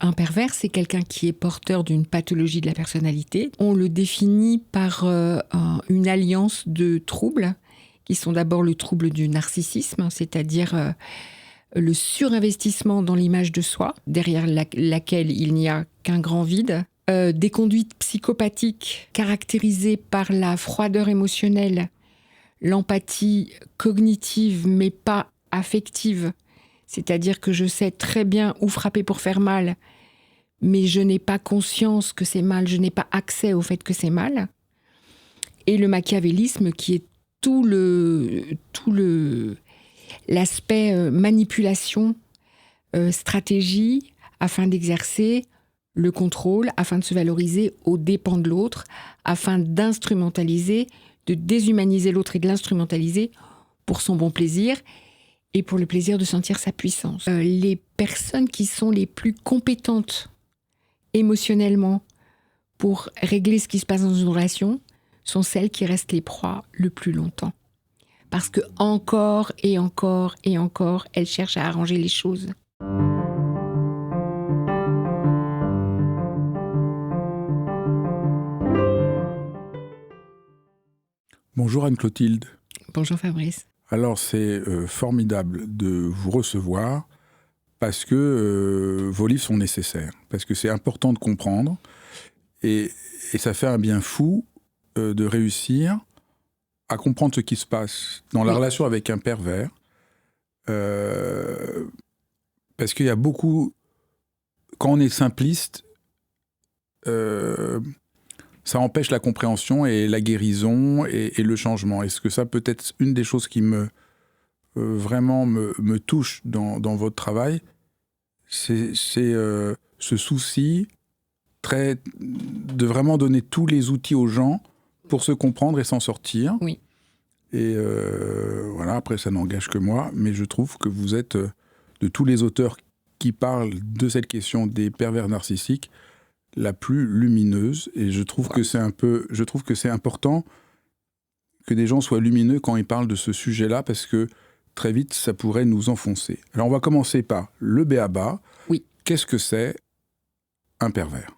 Un pervers, c'est quelqu'un qui est porteur d'une pathologie de la personnalité. On le définit par une alliance de troubles, qui sont d'abord le trouble du narcissisme, c'est-à-dire le surinvestissement dans l'image de soi, derrière laquelle il n'y a qu'un grand vide. Des conduites psychopathiques caractérisées par la froideur émotionnelle, l'empathie cognitive mais pas affective. C'est-à-dire que je sais très bien où frapper pour faire mal, mais je n'ai pas conscience que c'est mal, je n'ai pas accès au fait que c'est mal. Et le machiavélisme qui est tout l'aspect manipulation, stratégie, afin d'exercer le contrôle, afin de se valoriser aux dépens de l'autre, afin d'instrumentaliser, de déshumaniser l'autre et de l'instrumentaliser pour son bon plaisir et pour le plaisir de sentir sa puissance. Les personnes qui sont les plus compétentes émotionnellement pour régler ce qui se passe dans une relation sont celles qui restent les proies le plus longtemps. Parce que encore et encore et encore, elles cherchent à arranger les choses. Bonjour Anne-Clotilde. Bonjour Fabrice. Alors c'est formidable de vous recevoir parce que vos livres sont nécessaires, parce que c'est important de comprendre et ça fait un bien fou de réussir à comprendre ce qui se passe dans la relation avec un pervers, parce qu'il y a beaucoup, quand on est simpliste, ça empêche la compréhension et la guérison et le changement. Est-ce que ça peut être une des choses qui vraiment me touche dans votre travail, c'est ce souci de vraiment donner tous les outils aux gens pour se comprendre et s'en sortir. Oui. Et voilà, après ça n'engage que moi, mais je trouve que vous êtes, de tous les auteurs qui parlent de cette question des pervers narcissiques, la plus lumineuse, et je trouve que c'est important que des gens soient lumineux quand ils parlent de ce sujet-là, parce que très vite, ça pourrait nous enfoncer. Alors on va commencer par le b.a.-ba. Oui. Qu'est-ce que c'est un pervers ?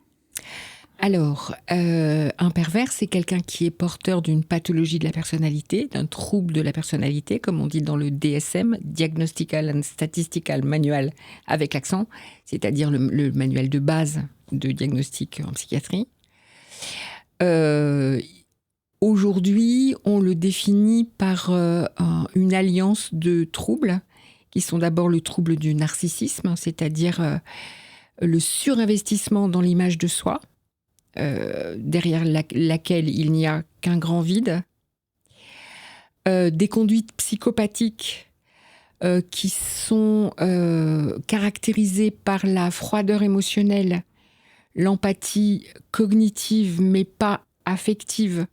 Alors, un pervers, c'est quelqu'un qui est porteur d'une pathologie de la personnalité, d'un trouble de la personnalité, comme on dit dans le DSM, Diagnostical and Statistical Manual, avec l'accent, c'est-à-dire le manuel de base de diagnostic en psychiatrie. Aujourd'hui, on le définit par une alliance de troubles, qui sont d'abord le trouble du narcissisme, c'est-à-dire le surinvestissement dans l'image de soi, derrière laquelle il n'y a qu'un grand vide, des conduites psychopathiques qui sont caractérisées par la froideur émotionnelle, l'empathie cognitive mais pas affective,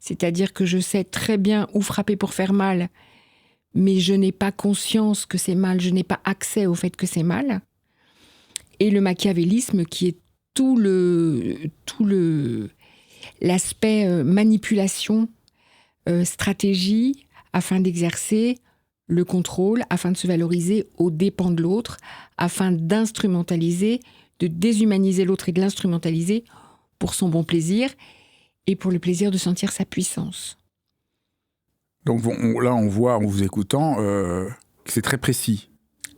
c'est-à-dire que je sais très bien où frapper pour faire mal, mais je n'ai pas conscience que c'est mal, je n'ai pas accès au fait que c'est mal, et le machiavélisme qui est tout l'aspect manipulation, stratégie, afin d'exercer le contrôle, afin de se valoriser aux dépens de l'autre, afin d'instrumentaliser, de déshumaniser l'autre et de l'instrumentaliser pour son bon plaisir et pour le plaisir de sentir sa puissance. Donc là, on voit, en vous écoutant, que c'est très précis.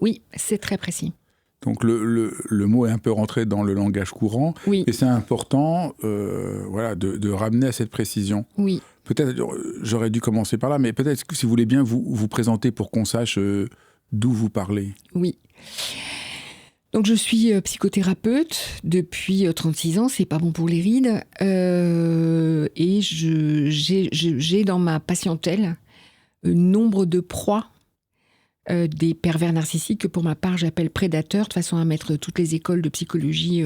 Oui, c'est très précis. Donc le mot est un peu rentré dans le langage courant, oui. Et c'est important de ramener à cette précision. Oui. Peut-être, j'aurais dû commencer par là, mais peut-être que si vous voulez bien vous présenter pour qu'on sache d'où vous parlez. Oui. Donc je suis psychothérapeute depuis 36 ans, c'est pas bon pour les rides, et j'ai dans ma patientèle nombre de proies des pervers narcissiques que pour ma part j'appelle prédateurs, de façon à mettre toutes les écoles de psychologie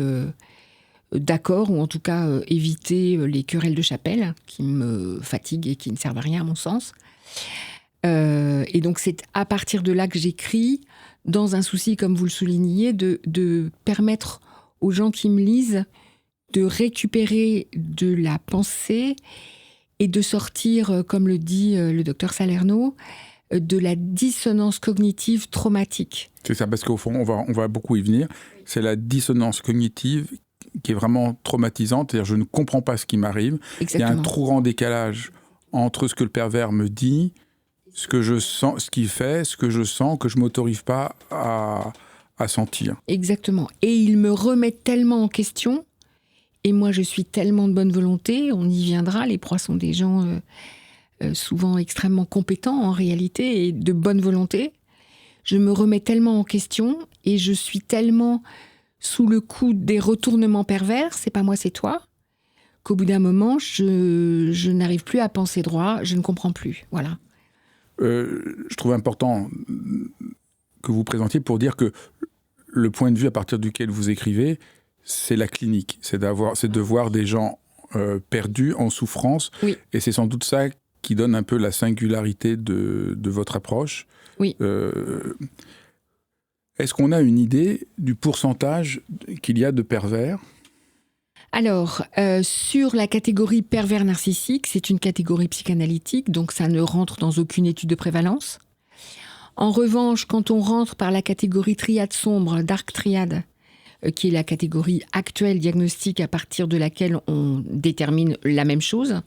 d'accord, ou en tout cas éviter les querelles de chapelle qui me fatiguent et qui ne servent à rien à mon sens. Et donc c'est à partir de là que j'écris, dans un souci, comme vous le souligniez, de permettre aux gens qui me lisent de récupérer de la pensée et de sortir, comme le dit le docteur Salerno, de la dissonance cognitive traumatique. C'est ça, parce qu'au fond, on va beaucoup y venir. C'est la dissonance cognitive qui est vraiment traumatisante. C'est-à-dire, je ne comprends pas ce qui m'arrive. Exactement. Il y a un trop grand décalage entre ce que le pervers me dit, ce que je sens, ce qu'il fait, ce que je sens, que je ne m'autorise pas à sentir. Exactement. Et il me remet tellement en question, et moi je suis tellement de bonne volonté, on y viendra, les proies sont des gens souvent extrêmement compétents en réalité, et de bonne volonté. Je me remets tellement en question, et je suis tellement sous le coup des retournements pervers, c'est pas moi, c'est toi, qu'au bout d'un moment, je n'arrive plus à penser droit, je ne comprends plus. Voilà. Je trouve important que vous présentiez pour dire que le point de vue à partir duquel vous écrivez, c'est la clinique. C'est de voir des gens perdus, en souffrance. Oui. Et c'est sans doute ça qui donne un peu la singularité de votre approche. Oui. Est-ce qu'on a une idée du pourcentage qu'il y a de pervers ? Alors, sur la catégorie pervers narcissique, c'est une catégorie psychanalytique, donc ça ne rentre dans aucune étude de prévalence. En revanche, quand on rentre par la catégorie triade sombre, dark triade, qui est la catégorie actuelle diagnostique à partir de laquelle on détermine la même chose.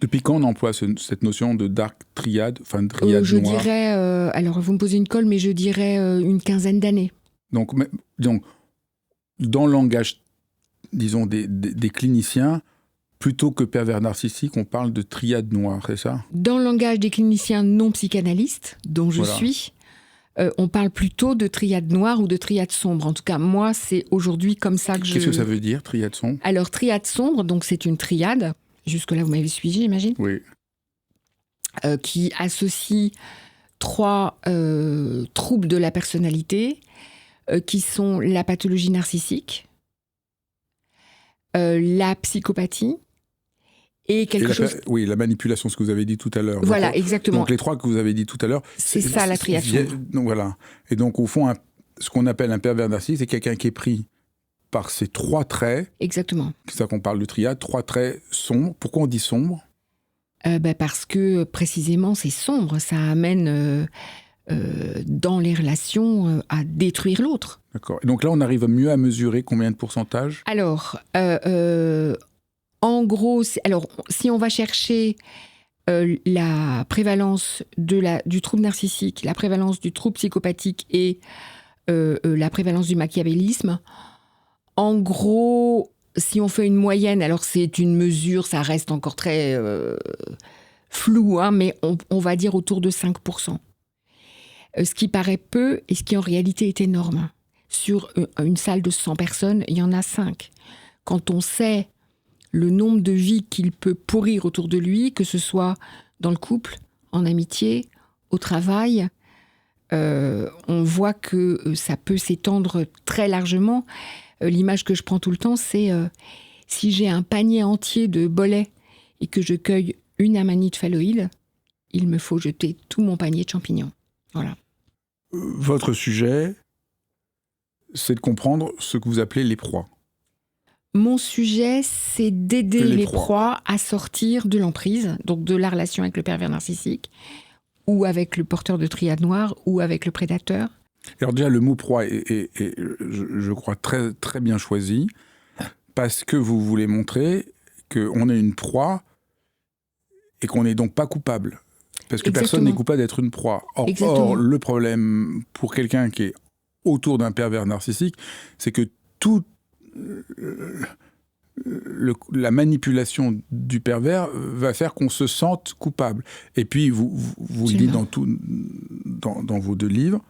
Depuis quand on emploie cette notion de dark triade, enfin de triade je noire ? dirais, alors vous me posez une colle, mais je dirais une quinzaine d'années. Donc, dans le langage, disons, des cliniciens, plutôt que pervers narcissique, on parle de triade noire, c'est ça ? Dans le langage des cliniciens non psychanalystes, dont je Voilà. suis, on parle plutôt de triade noire ou de triade sombre. En tout cas, moi, c'est aujourd'hui comme ça que je... Qu'est-ce que ça veut dire, triade sombre ? Alors, triade sombre, donc c'est une triade, jusque-là vous m'avez suivi, j'imagine, Oui. qui associe 3 troubles de la personnalité, qui sont la pathologie narcissique, la psychopathie, et quelque chose... Oui, la manipulation, ce que vous avez dit tout à l'heure. Voilà, donc, exactement. Donc les 3 que vous avez dit tout à l'heure... C'est ça, la triade sombre. Donc voilà. Et donc au fond, ce qu'on appelle un pervers narcissique, c'est quelqu'un qui est pris par ces 3 traits. Exactement. C'est ça qu'on parle de triade, 3 traits sombres. Pourquoi on dit sombre ? Parce que précisément c'est sombre, ça amène dans les relations à détruire l'autre. D'accord. Et donc là, on arrive mieux à mesurer combien de pourcentage ? Alors, en gros, si on va chercher la prévalence du trouble narcissique, la prévalence du trouble psychopathique et la prévalence du machiavélisme, en gros, si on fait une moyenne, alors c'est une mesure, ça reste encore très flou, hein, mais on va dire autour de 5%. Ce qui paraît peu et ce qui en réalité est énorme. Sur une salle de 100 personnes, il y en a 5. Quand on sait le nombre de vies qu'il peut pourrir autour de lui, que ce soit dans le couple, en amitié, au travail, on voit que ça peut s'étendre très largement. L'image que je prends tout le temps, c'est si j'ai un panier entier de bolets et que je cueille une amanite phalloïde, il me faut jeter tout mon panier de champignons. Voilà. Votre sujet, c'est de comprendre ce que vous appelez les proies. Mon sujet, c'est d'aider les proies à sortir de l'emprise, donc de la relation avec le pervers narcissique, ou avec le porteur de triade noire, ou avec le prédateur. Alors déjà, le mot proie est je crois, très, très bien choisi, parce que vous voulez montrer qu'on est une proie et qu'on n'est donc pas coupable. Parce que personne n'est coupable d'être une proie. Or, le problème pour quelqu'un qui est autour d'un pervers narcissique, c'est que toute la manipulation du pervers va faire qu'on se sente coupable. Et puis, vous le dites dans vos 2 livres,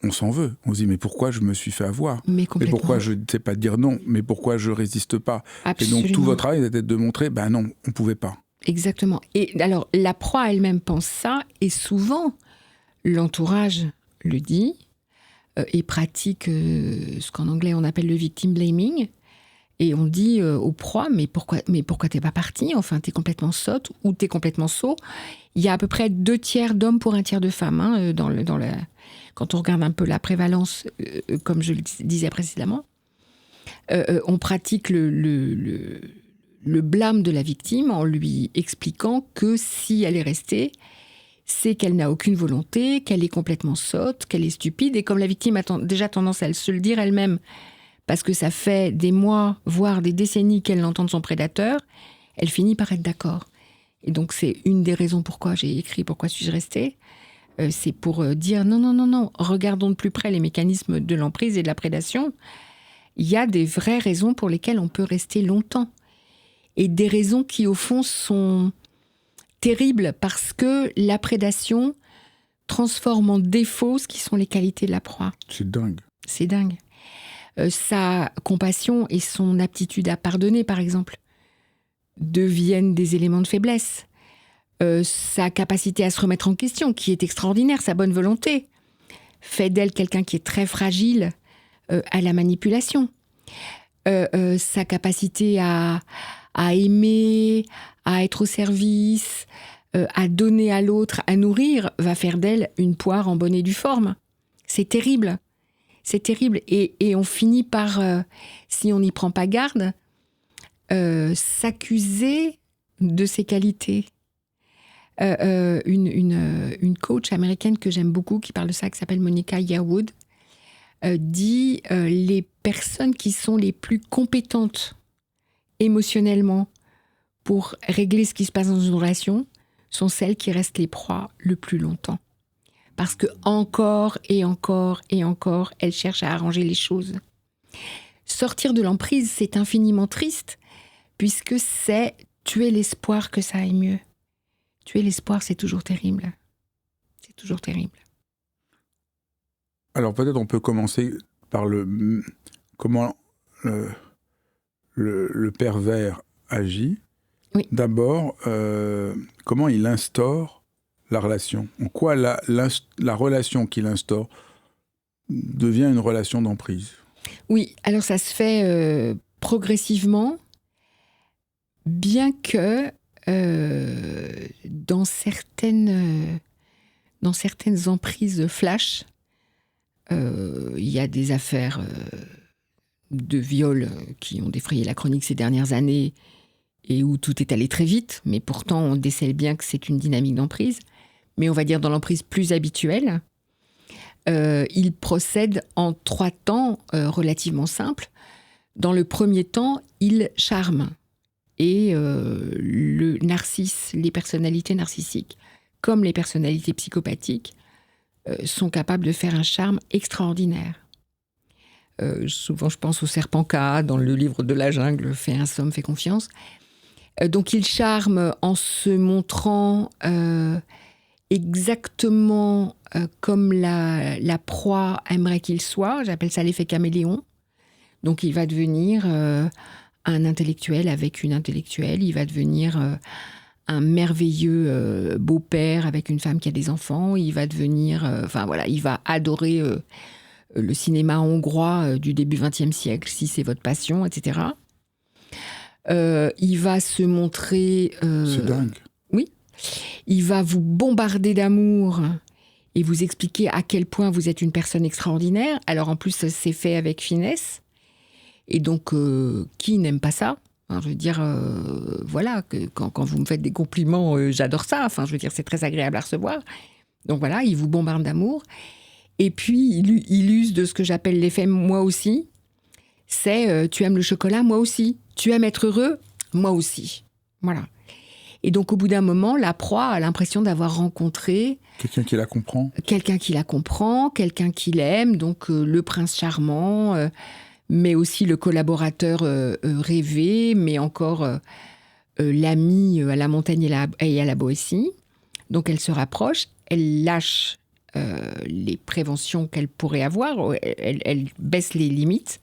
on s'en veut. On se dit, mais pourquoi je me suis fait avoir ? Mais pourquoi je ne sais pas dire non ? Mais pourquoi je ne résiste pas ? Absolument. Et donc, tout votre travail était de montrer, non, on ne pouvait pas. Exactement. Et alors, la proie elle-même pense ça, et souvent, l'entourage le dit, et pratique ce qu'en anglais on appelle le victim blaming, et on dit aux proies, mais pourquoi t'es pas parti ? Enfin, t'es complètement sotte, ou t'es complètement sot. Il y a à peu près 2/3 d'hommes pour 1/3 de femmes, hein, quand on regarde un peu la prévalence, comme je le disais précédemment. On pratique le le blâme de la victime en lui expliquant que si elle est restée, c'est qu'elle n'a aucune volonté, qu'elle est complètement sotte, qu'elle est stupide. Et comme la victime a déjà tendance à se le dire elle-même, parce que ça fait des mois, voire des décennies qu'elle l'entend de son prédateur, elle finit par être d'accord. Et donc c'est une des raisons pourquoi j'ai écrit « Pourquoi suis-je restée ?» C'est pour dire non, regardons de plus près les mécanismes de l'emprise et de la prédation. Il y a des vraies raisons pour lesquelles on peut rester longtemps. Et des raisons qui, au fond, sont terribles parce que la prédation transforme en défaut ce qui sont les qualités de la proie. C'est dingue. C'est dingue. Sa compassion et son aptitude à pardonner, par exemple, deviennent des éléments de faiblesse. Sa capacité à se remettre en question, qui est extraordinaire, sa bonne volonté, fait d'elle quelqu'un qui est très fragile à la manipulation. Sa capacité à aimer, à être au service, à donner à l'autre, à nourrir, va faire d'elle une poire en bonne et due forme. C'est terrible. C'est terrible. Et on finit par, si on n'y prend pas garde, s'accuser de ses qualités. Une coach américaine que j'aime beaucoup, qui parle de ça, qui s'appelle Monica Yearwood, dit les personnes qui sont les plus compétentes émotionnellement pour régler ce qui se passe dans une relation sont celles qui restent les proies le plus longtemps. Parce que encore et encore et encore, elles cherchent à arranger les choses. Sortir de l'emprise, c'est infiniment triste, puisque c'est tuer l'espoir que ça aille mieux. Tuer l'espoir, c'est toujours terrible. C'est toujours terrible. Alors peut-être on peut commencer par comment le pervers agit. Oui. D'abord, comment il instaure la relation. En quoi la relation qu'il instaure devient une relation d'emprise. Oui, alors ça se fait progressivement, bien que dans certaines emprises flash, il y a des affaires de viol qui ont défrayé la chronique ces dernières années et où tout est allé très vite, mais pourtant on décèle bien que c'est une dynamique d'emprise. Mais on va dire dans l'emprise plus habituelle, il procède en 3 temps relativement simples. Dans le premier temps, il charme. Et le narcisse, les personnalités narcissiques, comme les personnalités psychopathiques, sont capables de faire un charme extraordinaire. Souvent, je pense au serpent K, dans le livre de la jungle, fais un somme, fais confiance. Donc, il charme en se montrant exactement comme la proie aimerait qu'il soit. J'appelle ça l'effet caméléon. Donc, il va devenir un intellectuel avec une intellectuelle. Il va devenir un merveilleux beau-père avec une femme qui a des enfants. Il va devenir... il va adorer le cinéma hongrois du début XXe siècle, si c'est votre passion, etc. Il va se montrer... c'est dingue. Oui. Il va vous bombarder d'amour et vous expliquer à quel point vous êtes une personne extraordinaire. Alors en plus, c'est fait avec finesse. Et donc, qui n'aime pas ça ? Enfin, je veux dire, quand vous me faites des compliments, j'adore ça. Enfin, je veux dire, c'est très agréable à recevoir. Donc voilà, il vous bombarde d'amour. Et puis, il use de ce que j'appelle l'effet « moi aussi ». C'est tu aimes le chocolat, moi aussi. Tu aimes être heureux, moi aussi. Voilà. Et donc, au bout d'un moment, la proie a l'impression d'avoir rencontré... Quelqu'un qui la comprend. Quelqu'un qui la comprend, quelqu'un qui l'aime. Donc, le prince charmant... mais aussi le collaborateur rêvé, mais encore l'ami à la montagne et à la Boétie. Donc elle se rapproche, elle lâche les préventions qu'elle pourrait avoir, elle baisse les limites.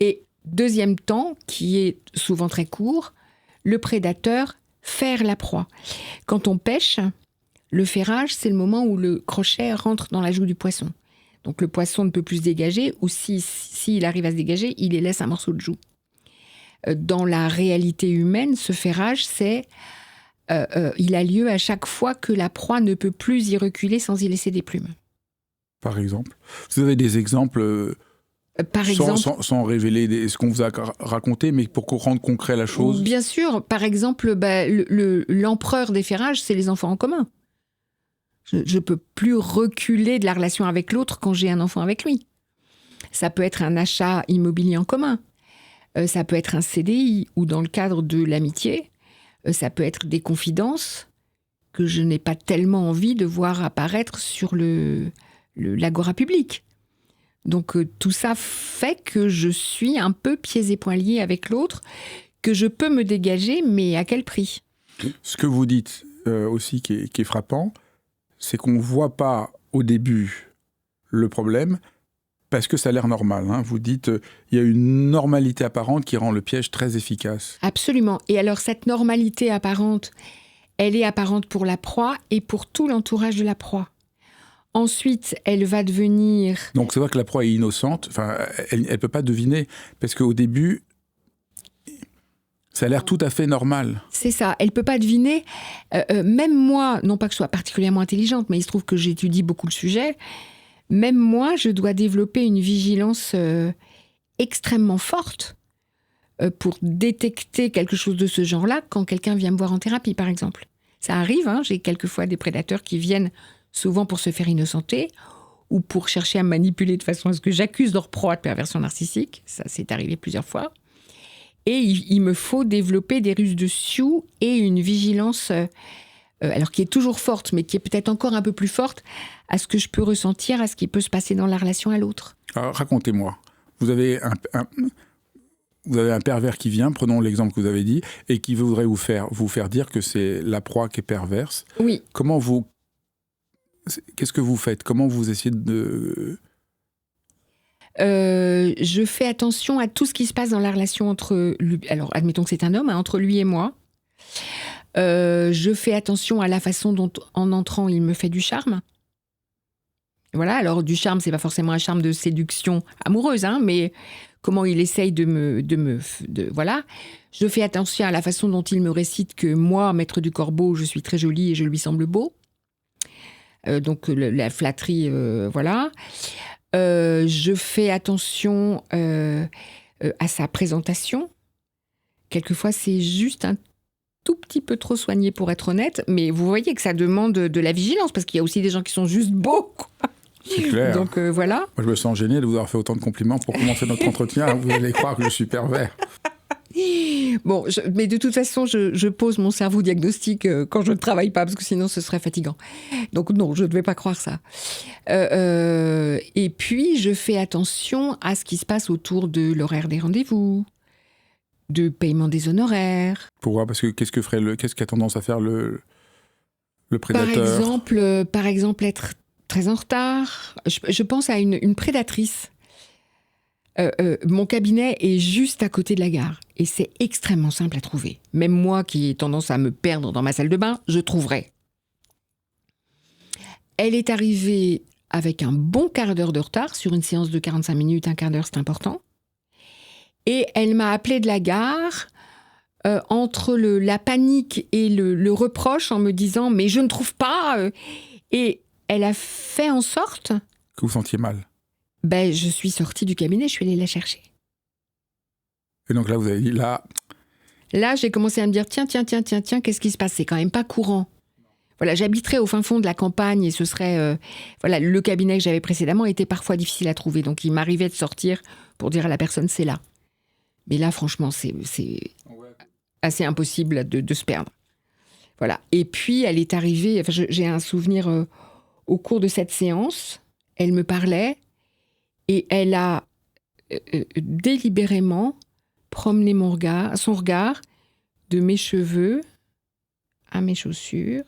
Et deuxième temps, qui est souvent très court, le prédateur ferre la proie. Quand on pêche, le ferrage, c'est le moment où le crochet rentre dans la joue du poisson. Donc le poisson ne peut plus se dégager, ou s'il arrive à se dégager, il laisse un morceau de joue. Dans la réalité humaine, ce ferrage, il a lieu à chaque fois que la proie ne peut plus y reculer sans y laisser des plumes. Par exemple. Vous avez des exemples Par exemple, sans révéler ce qu'on vous a raconté, mais pour rendre concret la chose. Bien sûr. Par exemple, l'empereur des ferrages, c'est les enfants en commun. Je ne peux plus reculer de la relation avec l'autre quand j'ai un enfant avec lui. Ça peut être un achat immobilier en commun. Ça peut être un CDI ou dans le cadre de l'amitié. Ça peut être des confidences que je n'ai pas tellement envie de voir apparaître sur l'agora publique. Donc tout ça fait que je suis un peu pieds et poings liés avec l'autre, que je peux me dégager, mais à quel prix ? Ce que vous dites aussi qui est frappant, c'est qu'on ne voit pas au début le problème parce que ça a l'air normal. Hein. Vous dites il y a une normalité apparente qui rend le piège très efficace. Absolument. Et alors cette normalité apparente, elle est apparente pour la proie et pour tout l'entourage de la proie. Ensuite, elle va devenir... Donc c'est vrai que la proie est innocente, enfin, elle ne peut pas deviner, parce qu'au début, ça a l'air tout à fait normal. C'est ça, elle ne peut pas deviner. Même moi, non pas que je sois particulièrement intelligente, mais il se trouve que j'étudie beaucoup le sujet, même moi, je dois développer une vigilance extrêmement forte pour détecter quelque chose de ce genre-là quand quelqu'un vient me voir en thérapie, par exemple. Ça arrive, hein, j'ai quelquefois des prédateurs qui viennent souvent pour se faire innocenter ou pour chercher à me manipuler de façon à ce que j'accuse leur proie de perversion narcissique. Ça, c'est arrivé plusieurs fois. Et il me faut développer des ruses de sioux et une vigilance, alors qui est toujours forte, mais qui est peut-être encore un peu plus forte, à ce que je peux ressentir, à ce qui peut se passer dans la relation à l'autre. Alors, racontez-moi. Vous avez un pervers qui vient, prenons l'exemple que vous avez dit, et qui voudrait vous faire dire que c'est la proie qui est perverse. Oui. Qu'est-ce que vous faites ? Comment vous essayez de... Je fais attention à tout ce qui se passe dans la relation entre lui, alors admettons que c'est un homme, hein, entre lui et moi. Je fais attention à la façon dont, en entrant, il me fait du charme. Voilà, alors du charme, c'est pas forcément un charme de séduction amoureuse, hein, mais comment il essaye voilà. Je fais attention à la façon dont il me récite que moi, maître du corbeau, je suis très jolie et je lui semble beau. Donc la flatterie, voilà. Je fais attention à sa présentation. Quelquefois, c'est juste un tout petit peu trop soigné pour être honnête, mais vous voyez que ça demande de la vigilance, parce qu'il y a aussi des gens qui sont juste beaux, quoi. C'est clair. Donc voilà. Moi, je me sens gêné de vous avoir fait autant de compliments pour commencer notre entretien. Vous allez croire que je suis pervers. Bon, mais de toute façon, je pose mon cerveau diagnostique quand je ne travaille pas, parce que sinon ce serait fatigant. Donc non, je ne vais pas croire ça. Et puis, je fais attention à ce qui se passe autour de l'horaire des rendez-vous, de paiement des honoraires. Pourquoi ? Parce que qu'est-ce qu'a tendance à faire le prédateur ? Par exemple, être très en retard. Je pense à une prédatrice. Mon cabinet est juste à côté de la gare et c'est extrêmement simple à trouver. Même moi qui ai tendance à me perdre dans ma salle de bain, je trouverai. Elle est arrivée avec un bon quart d'heure de retard sur une séance de 45 minutes, un quart d'heure, c'est important. Et elle m'a appelée de la gare entre la panique et le reproche en me disant « mais je ne trouve pas ». Et elle a fait en sorte... Que vous sentiez mal. Je suis sortie du cabinet, je suis allée la chercher. Et donc là, vous avez dit, là, j'ai commencé à me dire, tiens, qu'est-ce qui se passe ? C'est quand même pas courant. Voilà, j'habiterais au fin fond de la campagne et ce serait... le cabinet que j'avais précédemment était parfois difficile à trouver. Donc, il m'arrivait de sortir pour dire à la personne, c'est là. Mais là, franchement, c'est assez impossible de se perdre. Voilà. Et puis, elle est arrivée... j'ai un souvenir au cours de cette séance. Elle me parlait... Et elle a délibérément promené son regard de mes cheveux à mes chaussures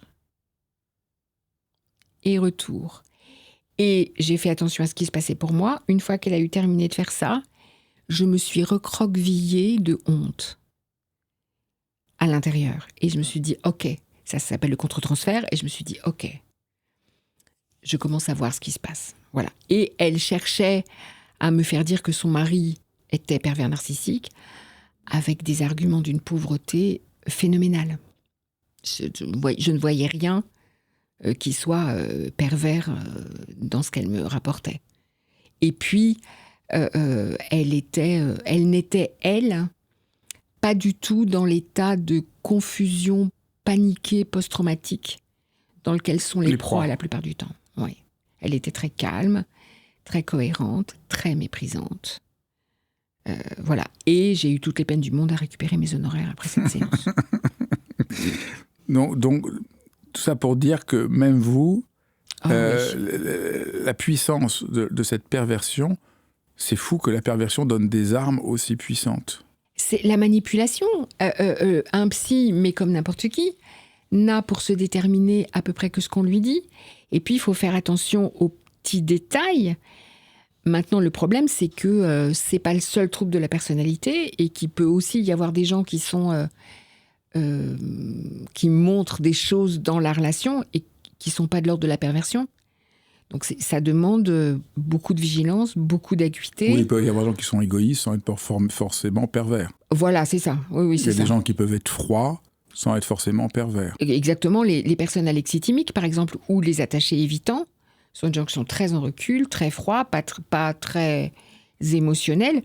et retour. Et j'ai fait attention à ce qui se passait pour moi. Une fois qu'elle a eu terminé de faire ça, je me suis recroquevillée de honte à l'intérieur. Et je me suis dit, OK, ça s'appelle le contre-transfert. Et je me suis dit, OK, je commence à voir ce qui se passe. Voilà. Et elle cherchait à me faire dire que son mari était pervers narcissique avec des arguments d'une pauvreté phénoménale. Je ne voyais rien qui soit pervers dans ce qu'elle me rapportait. Et puis, elle n'était, elle, pas du tout dans l'état de confusion paniquée post-traumatique dans lequel sont les proies la plupart du temps. Oui. Elle était très calme, très cohérente, très méprisante. Voilà. Et j'ai eu toutes les peines du monde à récupérer mes honoraires après cette séance. Donc, tout ça pour dire que même vous, oui. la puissance de cette perversion, c'est fou que la perversion donne des armes aussi puissantes. C'est la manipulation. Un psy, mais comme n'importe qui, n'a pour se déterminer à peu près que ce qu'on lui dit. Et puis, il faut faire attention aux petits détails. Maintenant, le problème, c'est que c'est pas le seul trouble de la personnalité et qu'il peut aussi y avoir des gens qui sont qui montrent des choses dans la relation et qui sont pas de l'ordre de la perversion. Donc ça demande beaucoup de vigilance, beaucoup d'acuité. Oui, il peut y avoir des gens qui sont égoïstes sans être forcément pervers. Voilà, c'est ça. Oui, c'est ça. Il y a des gens qui peuvent être froids sans être forcément pervers. Exactement. Les personnes alexithymiques, par exemple, ou les attachés évitants, sont des gens qui sont très en recul, très froids, pas très émotionnels.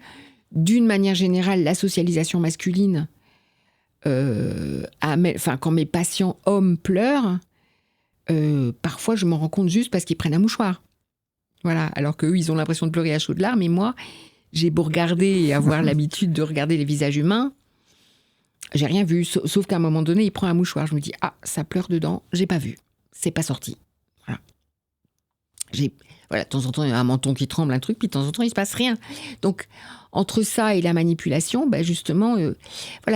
D'une manière générale, la socialisation masculine, quand mes patients hommes pleurent, parfois je m'en rends compte juste parce qu'ils prennent un mouchoir. Voilà, alors qu'eux, ils ont l'impression de pleurer à chaudes larmes, et moi, j'ai beau regarder et avoir l'habitude de regarder les visages humains, j'ai rien vu, sauf qu'à un moment donné, il prend un mouchoir. Je me dis, ça pleure dedans, j'ai pas vu, c'est pas sorti. Voilà, de temps en temps, il y a un menton qui tremble, un truc, puis de temps en temps, il se passe rien. Donc, entre ça et la manipulation, justement,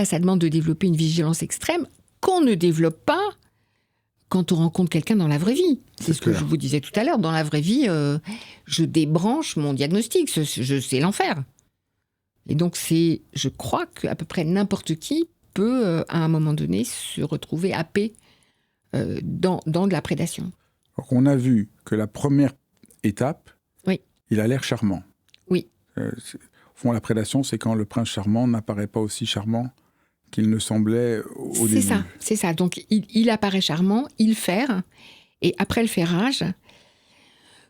ça demande de développer une vigilance extrême qu'on ne développe pas quand on rencontre quelqu'un dans la vraie vie. C'est ce que je vous disais tout à l'heure. Dans la vraie vie, je débranche mon diagnostic. C'est l'enfer. Et donc, je crois qu'à peu près n'importe qui peut, à un moment donné, se retrouver happé dans de la prédation. Donc, on a vu que la première étape, oui. Il a l'air charmant. Oui. Au fond, la prédation, c'est quand le prince charmant n'apparaît pas aussi charmant qu'il ne semblait au début. C'est ça. Donc, il apparaît charmant, il ferre, et après le ferrage,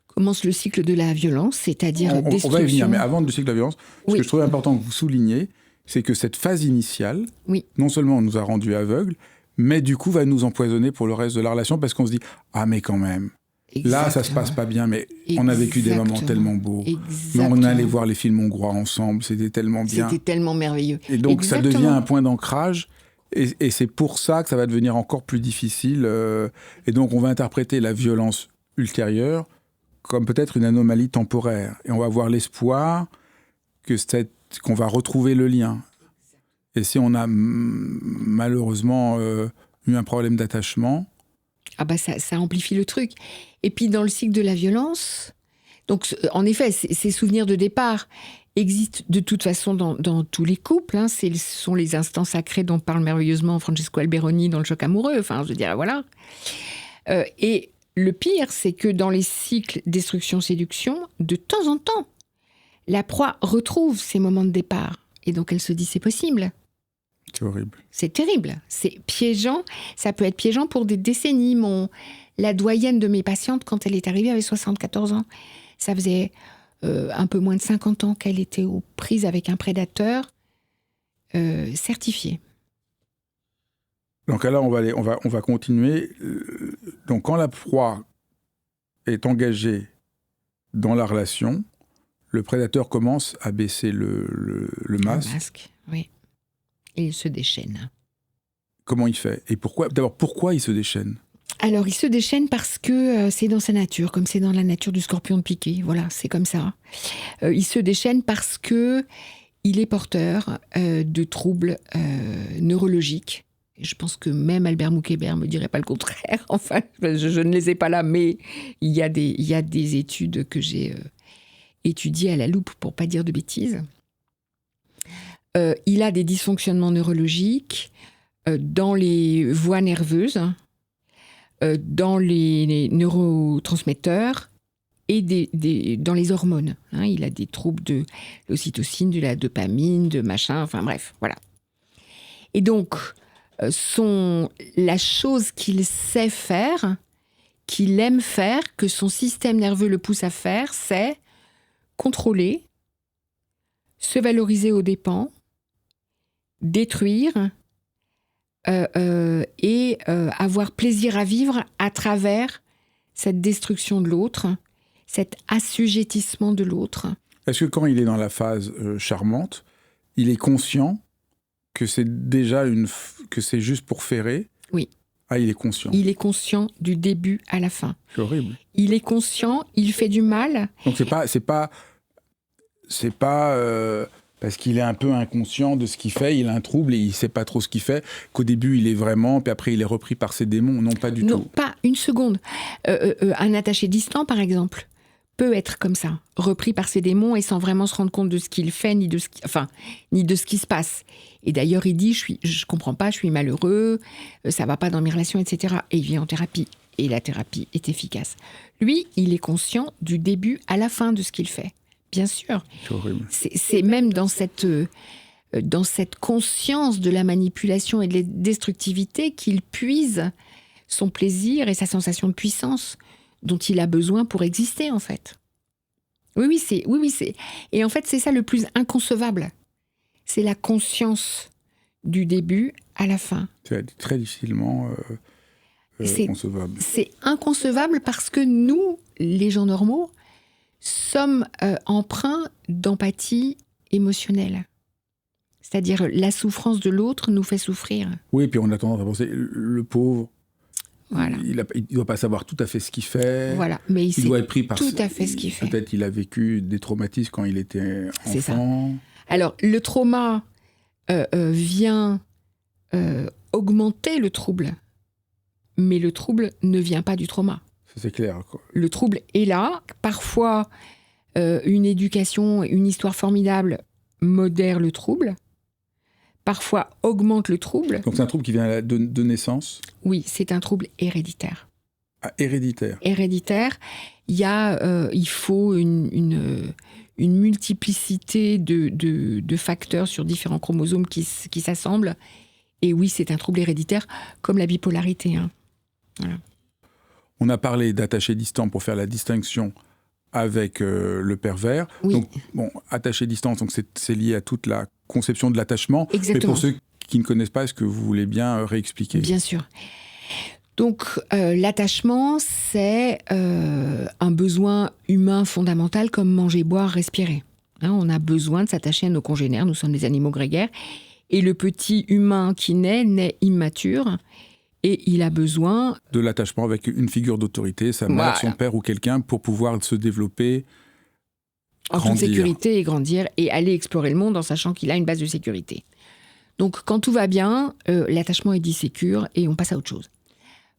commence le cycle de la violence, c'est-à-dire destruction. On va y venir, mais avant le cycle de la violence, ce que je trouvais important que vous souligniez, c'est que cette phase initiale, non seulement nous a rendus aveugles, mais du coup va nous empoisonner pour le reste de la relation, parce qu'on se dit « Ah, mais quand même, là, ça se passe pas bien, mais on a vécu des moments tellement beaux. Mais on allait voir les films hongrois ensemble, c'était tellement bien. C'était tellement merveilleux. » Et donc, ça devient un point d'ancrage, et c'est pour ça que ça va devenir encore plus difficile. Et donc, on va interpréter la violence ultérieure comme peut-être une anomalie temporaire. Et on va avoir l'espoir qu'on va retrouver le lien. Et si on a malheureusement eu un problème d'attachement... ça amplifie le truc. Et puis, dans le cycle de la violence, donc, en effet, ces souvenirs de départ existent de toute façon dans tous les couples. Hein. Ce sont les instants sacrés dont parle merveilleusement Francesco Alberoni dans Le Choc amoureux. Enfin, je veux dire, voilà. Et le pire, c'est que dans les cycles destruction-séduction, de temps en temps, la proie retrouve ces moments de départ. Et donc, elle se dit, c'est possible. C'est horrible. C'est terrible. C'est piégeant. Ça peut être piégeant pour des décennies. La doyenne de mes patientes, quand elle est arrivée, avait 74 ans. Ça faisait un peu moins de 50 ans qu'elle était aux prises avec un prédateur certifié. Donc là, on va continuer. Donc quand la proie est engagée dans la relation, le prédateur commence à baisser le masque. Le masque, oui. Et il se déchaîne. Comment il fait ? Et pourquoi ? D'abord, pourquoi il se déchaîne ? Alors, il se déchaîne parce que c'est dans sa nature, comme c'est dans la nature du scorpion de Piquet. Voilà, c'est comme ça. Il se déchaîne parce que il est porteur de troubles neurologiques. Et je pense que même Albert Moukébert ne me dirait pas le contraire. Enfin, je ne les ai pas là, mais il y a des études que j'ai étudiées à la loupe pour ne pas dire de bêtises. Il a des dysfonctionnements neurologiques dans les voies nerveuses, dans les neurotransmetteurs et dans les hormones. Hein. Il a des troubles de l'ocytocine, de la dopamine, de machin, enfin bref, voilà. Et donc, la chose qu'il sait faire, qu'il aime faire, que son système nerveux le pousse à faire, c'est contrôler se valoriser aux dépens, détruire et avoir plaisir à vivre à travers cette destruction de l'autre, cet assujettissement de l'autre. Est-ce que quand il est dans la phase charmante, il est conscient que c'est déjà que c'est juste pour ferrer? Oui. Ah, il est conscient. Il est conscient du début à la fin. C'est horrible. Il est conscient, il fait du mal. Donc c'est pas parce qu'il est un peu inconscient de ce qu'il fait, il a un trouble et il sait pas trop ce qu'il fait, qu'au début il est vraiment, puis après il est repris par ses démons. Non, pas du tout. Non, pas une seconde. Un attaché distant, par exemple, peut être comme ça, repris par ses démons et sans vraiment se rendre compte de ce qu'il fait, ni de ce qui se passe. Et d'ailleurs, il dit, je comprends pas, je suis malheureux, ça va pas dans mes relations, etc. Et il vient en thérapie. Et la thérapie est efficace. Lui, il est conscient du début à la fin de ce qu'il fait. Bien sûr. C'est horrible. C'est même dans cette conscience de la manipulation et de la destructivité qu'il puise son plaisir et sa sensation de puissance dont il a besoin pour exister, en fait. Oui, c'est. Et en fait, c'est ça le plus inconcevable. C'est la conscience du début à la fin. C'est très difficilement concevable. C'est inconcevable parce que nous, les gens normaux, sommes empreints d'empathie émotionnelle. C'est-à-dire, la souffrance de l'autre nous fait souffrir. Oui, puis on a tendance à penser, le pauvre, voilà. Il ne doit pas savoir tout à fait ce qu'il fait. Voilà, mais il doit être pris par tout à fait ce qu'il fait. Peut-être qu'il a vécu des traumatismes quand il était enfant. C'est ça. Alors, le trauma vient augmenter le trouble, mais le trouble ne vient pas du trauma. C'est clair, quoi. Le trouble est là. Parfois, une éducation, une histoire formidable modère le trouble. Parfois, augmente le trouble. Donc c'est un trouble qui vient de naissance? Oui, c'est un trouble héréditaire. Ah, héréditaire. Héréditaire. Il faut une multiplicité de facteurs sur différents chromosomes qui s'assemblent. Et oui, c'est un trouble héréditaire, comme la bipolarité. Hein. Voilà. On a parlé d'attaché distant pour faire la distinction avec le pervers. Oui. Donc, bon, attaché distance, donc c'est lié à toute la conception de l'attachement. Exactement. Mais pour ceux qui ne connaissent pas, est-ce que vous voulez bien réexpliquer? Bien sûr. Donc, l'attachement, c'est un besoin humain fondamental comme manger, boire, respirer. Hein, on a besoin de s'attacher à nos congénères, nous sommes des animaux grégaires. Et le petit humain qui naît immature. Et il a besoin... de l'attachement avec une figure d'autorité, sa mère, voilà. son père ou quelqu'un, pour pouvoir se développer, en toute sécurité et grandir, et aller explorer le monde en sachant qu'il a une base de sécurité. Donc, quand tout va bien, l'attachement est dit sécure et on passe à autre chose.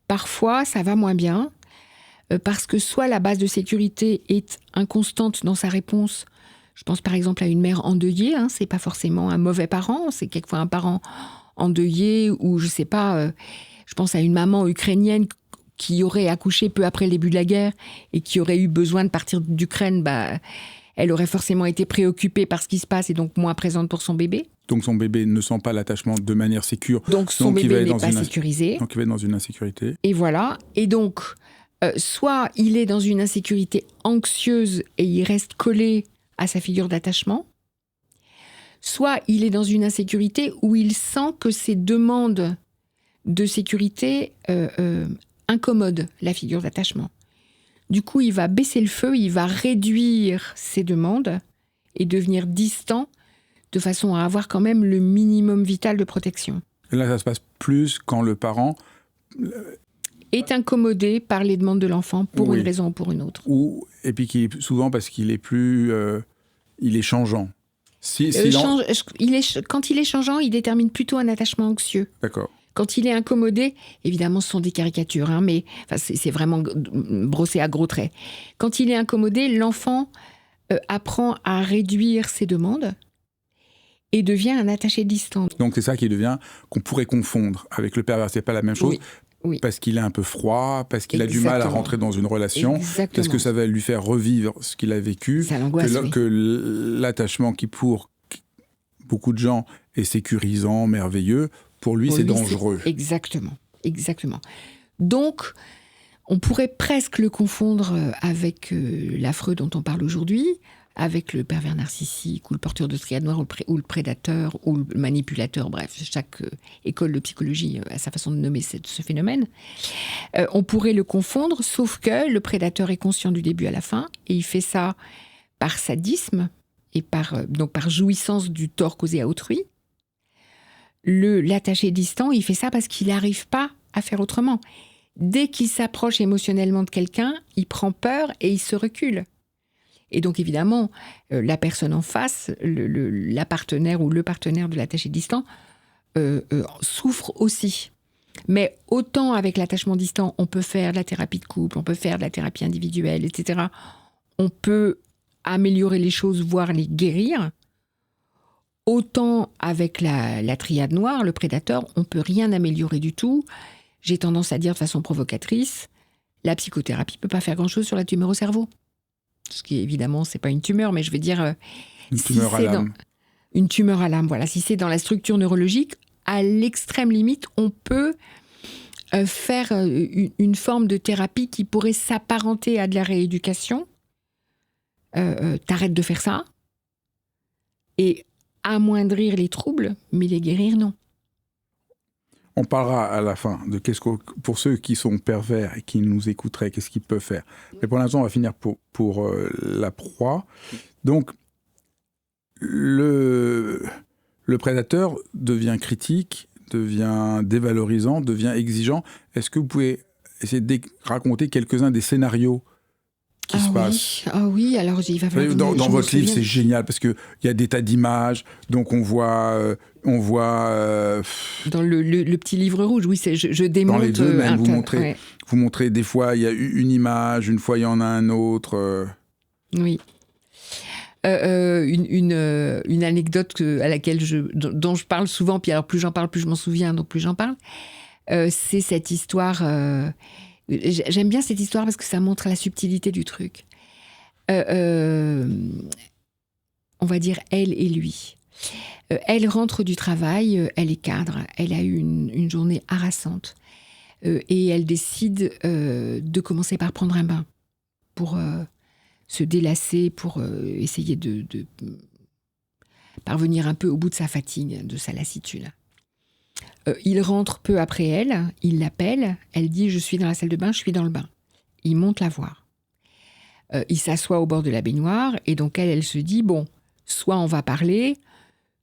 Parfois, ça va moins bien, parce que soit la base de sécurité est inconstante dans sa réponse. Je pense par exemple à une mère endeuillée, hein, c'est pas forcément un mauvais parent, c'est quelquefois un parent endeuillé, ou je sais pas... Je pense à une maman ukrainienne qui aurait accouché peu après le début de la guerre et qui aurait eu besoin de partir d'Ukraine. Elle aurait forcément été préoccupée par ce qui se passe et donc moins présente pour son bébé. Donc son bébé ne sent pas l'attachement de manière sécure. Donc son bébé n'est pas sécurisé. Donc il va être dans une insécurité. Et voilà. Et donc, soit il est dans une insécurité anxieuse et il reste collé à sa figure d'attachement, soit il est dans une insécurité où il sent que ses demandes de sécurité incommode la figure d'attachement. Du coup, il va baisser le feu, il va réduire ses demandes et devenir distant de façon à avoir quand même le minimum vital de protection. Et là, ça se passe plus quand le parent est incommodé par les demandes de l'enfant pour une raison ou pour une autre. Et puis souvent parce qu'il est plus... il est changeant. Quand il est changeant, il détermine plutôt un attachement anxieux. D'accord. Quand il est incommodé, évidemment, ce sont des caricatures, hein, mais c'est vraiment brossé à gros traits. Quand il est incommodé, l'enfant apprend à réduire ses demandes et devient un attaché distant. Donc c'est ça qu'on pourrait confondre avec le pervers. C'est pas la même chose. Oui. Parce qu'il est un peu froid, parce qu'il a du mal à rentrer dans une relation. Exactement. Parce que ça va lui faire revivre ce qu'il a vécu. Ça l'angoisse, que l'attachement qui, pour beaucoup de gens, est sécurisant, merveilleux, pour lui, c'est dangereux. Exactement. Donc, on pourrait presque le confondre avec l'affreux dont on parle aujourd'hui, avec le pervers narcissique ou le porteur de triade noire ou le prédateur ou le manipulateur, bref, chaque école de psychologie a sa façon de nommer ce phénomène. On pourrait le confondre, sauf que le prédateur est conscient du début à la fin et il fait ça par sadisme et donc par jouissance du tort causé à autrui. L'attaché distant, il fait ça parce qu'il n'arrive pas à faire autrement. Dès qu'il s'approche émotionnellement de quelqu'un, il prend peur et il se recule. Et donc évidemment, la personne en face, la partenaire ou le partenaire de l'attaché distant, souffre aussi. Mais autant avec l'attachement distant, on peut faire de la thérapie de couple, on peut faire de la thérapie individuelle, etc. On peut améliorer les choses, voire les guérir. Autant avec la triade noire, le prédateur, on ne peut rien améliorer du tout. J'ai tendance à dire de façon provocatrice, la psychothérapie ne peut pas faire grand-chose sur la tumeur au cerveau. Ce qui, évidemment, ce n'est pas une tumeur, mais je veux dire... Une tumeur à l'âme. Une tumeur à l'âme, voilà. Si c'est dans la structure neurologique, à l'extrême limite, on peut faire une forme de thérapie qui pourrait s'apparenter à de la rééducation. T'arrêtes de faire ça. Et amoindrir les troubles, mais les guérir, non. On parlera à la fin de pour ceux qui sont pervers et qui nous écouteraient, qu'est-ce qu'ils peuvent faire. Mais pour l'instant, on va finir pour la proie. Donc, le prédateur devient critique, devient dévalorisant, devient exigeant. Est-ce que vous pouvez essayer de raconter quelques-uns des scénarios qui se passent? Ah oui, alors il va falloir... Dans votre livre, c'est génial parce qu'il y a des tas d'images, donc on voit dans le petit livre rouge, oui, je démonte... Dans les deux, même, vous montrez des fois, il y a une image, une fois, il y en a un autre. Oui. Une anecdote dont je parle souvent, puis alors plus j'en parle, plus je m'en souviens, donc plus j'en parle, c'est cette histoire... J'aime bien cette histoire parce que ça montre la subtilité du truc. On va dire elle et lui. Elle rentre du travail, elle est cadre, elle a eu une journée harassante et elle décide de commencer par prendre un bain pour se délasser, pour essayer de parvenir un peu au bout de sa fatigue, de sa lassitude. Il rentre peu après elle, il l'appelle, elle dit « Je suis dans la salle de bain, je suis dans le bain ». Il monte la voir. Il s'assoit au bord de la baignoire et donc elle se dit « Bon, soit on va parler,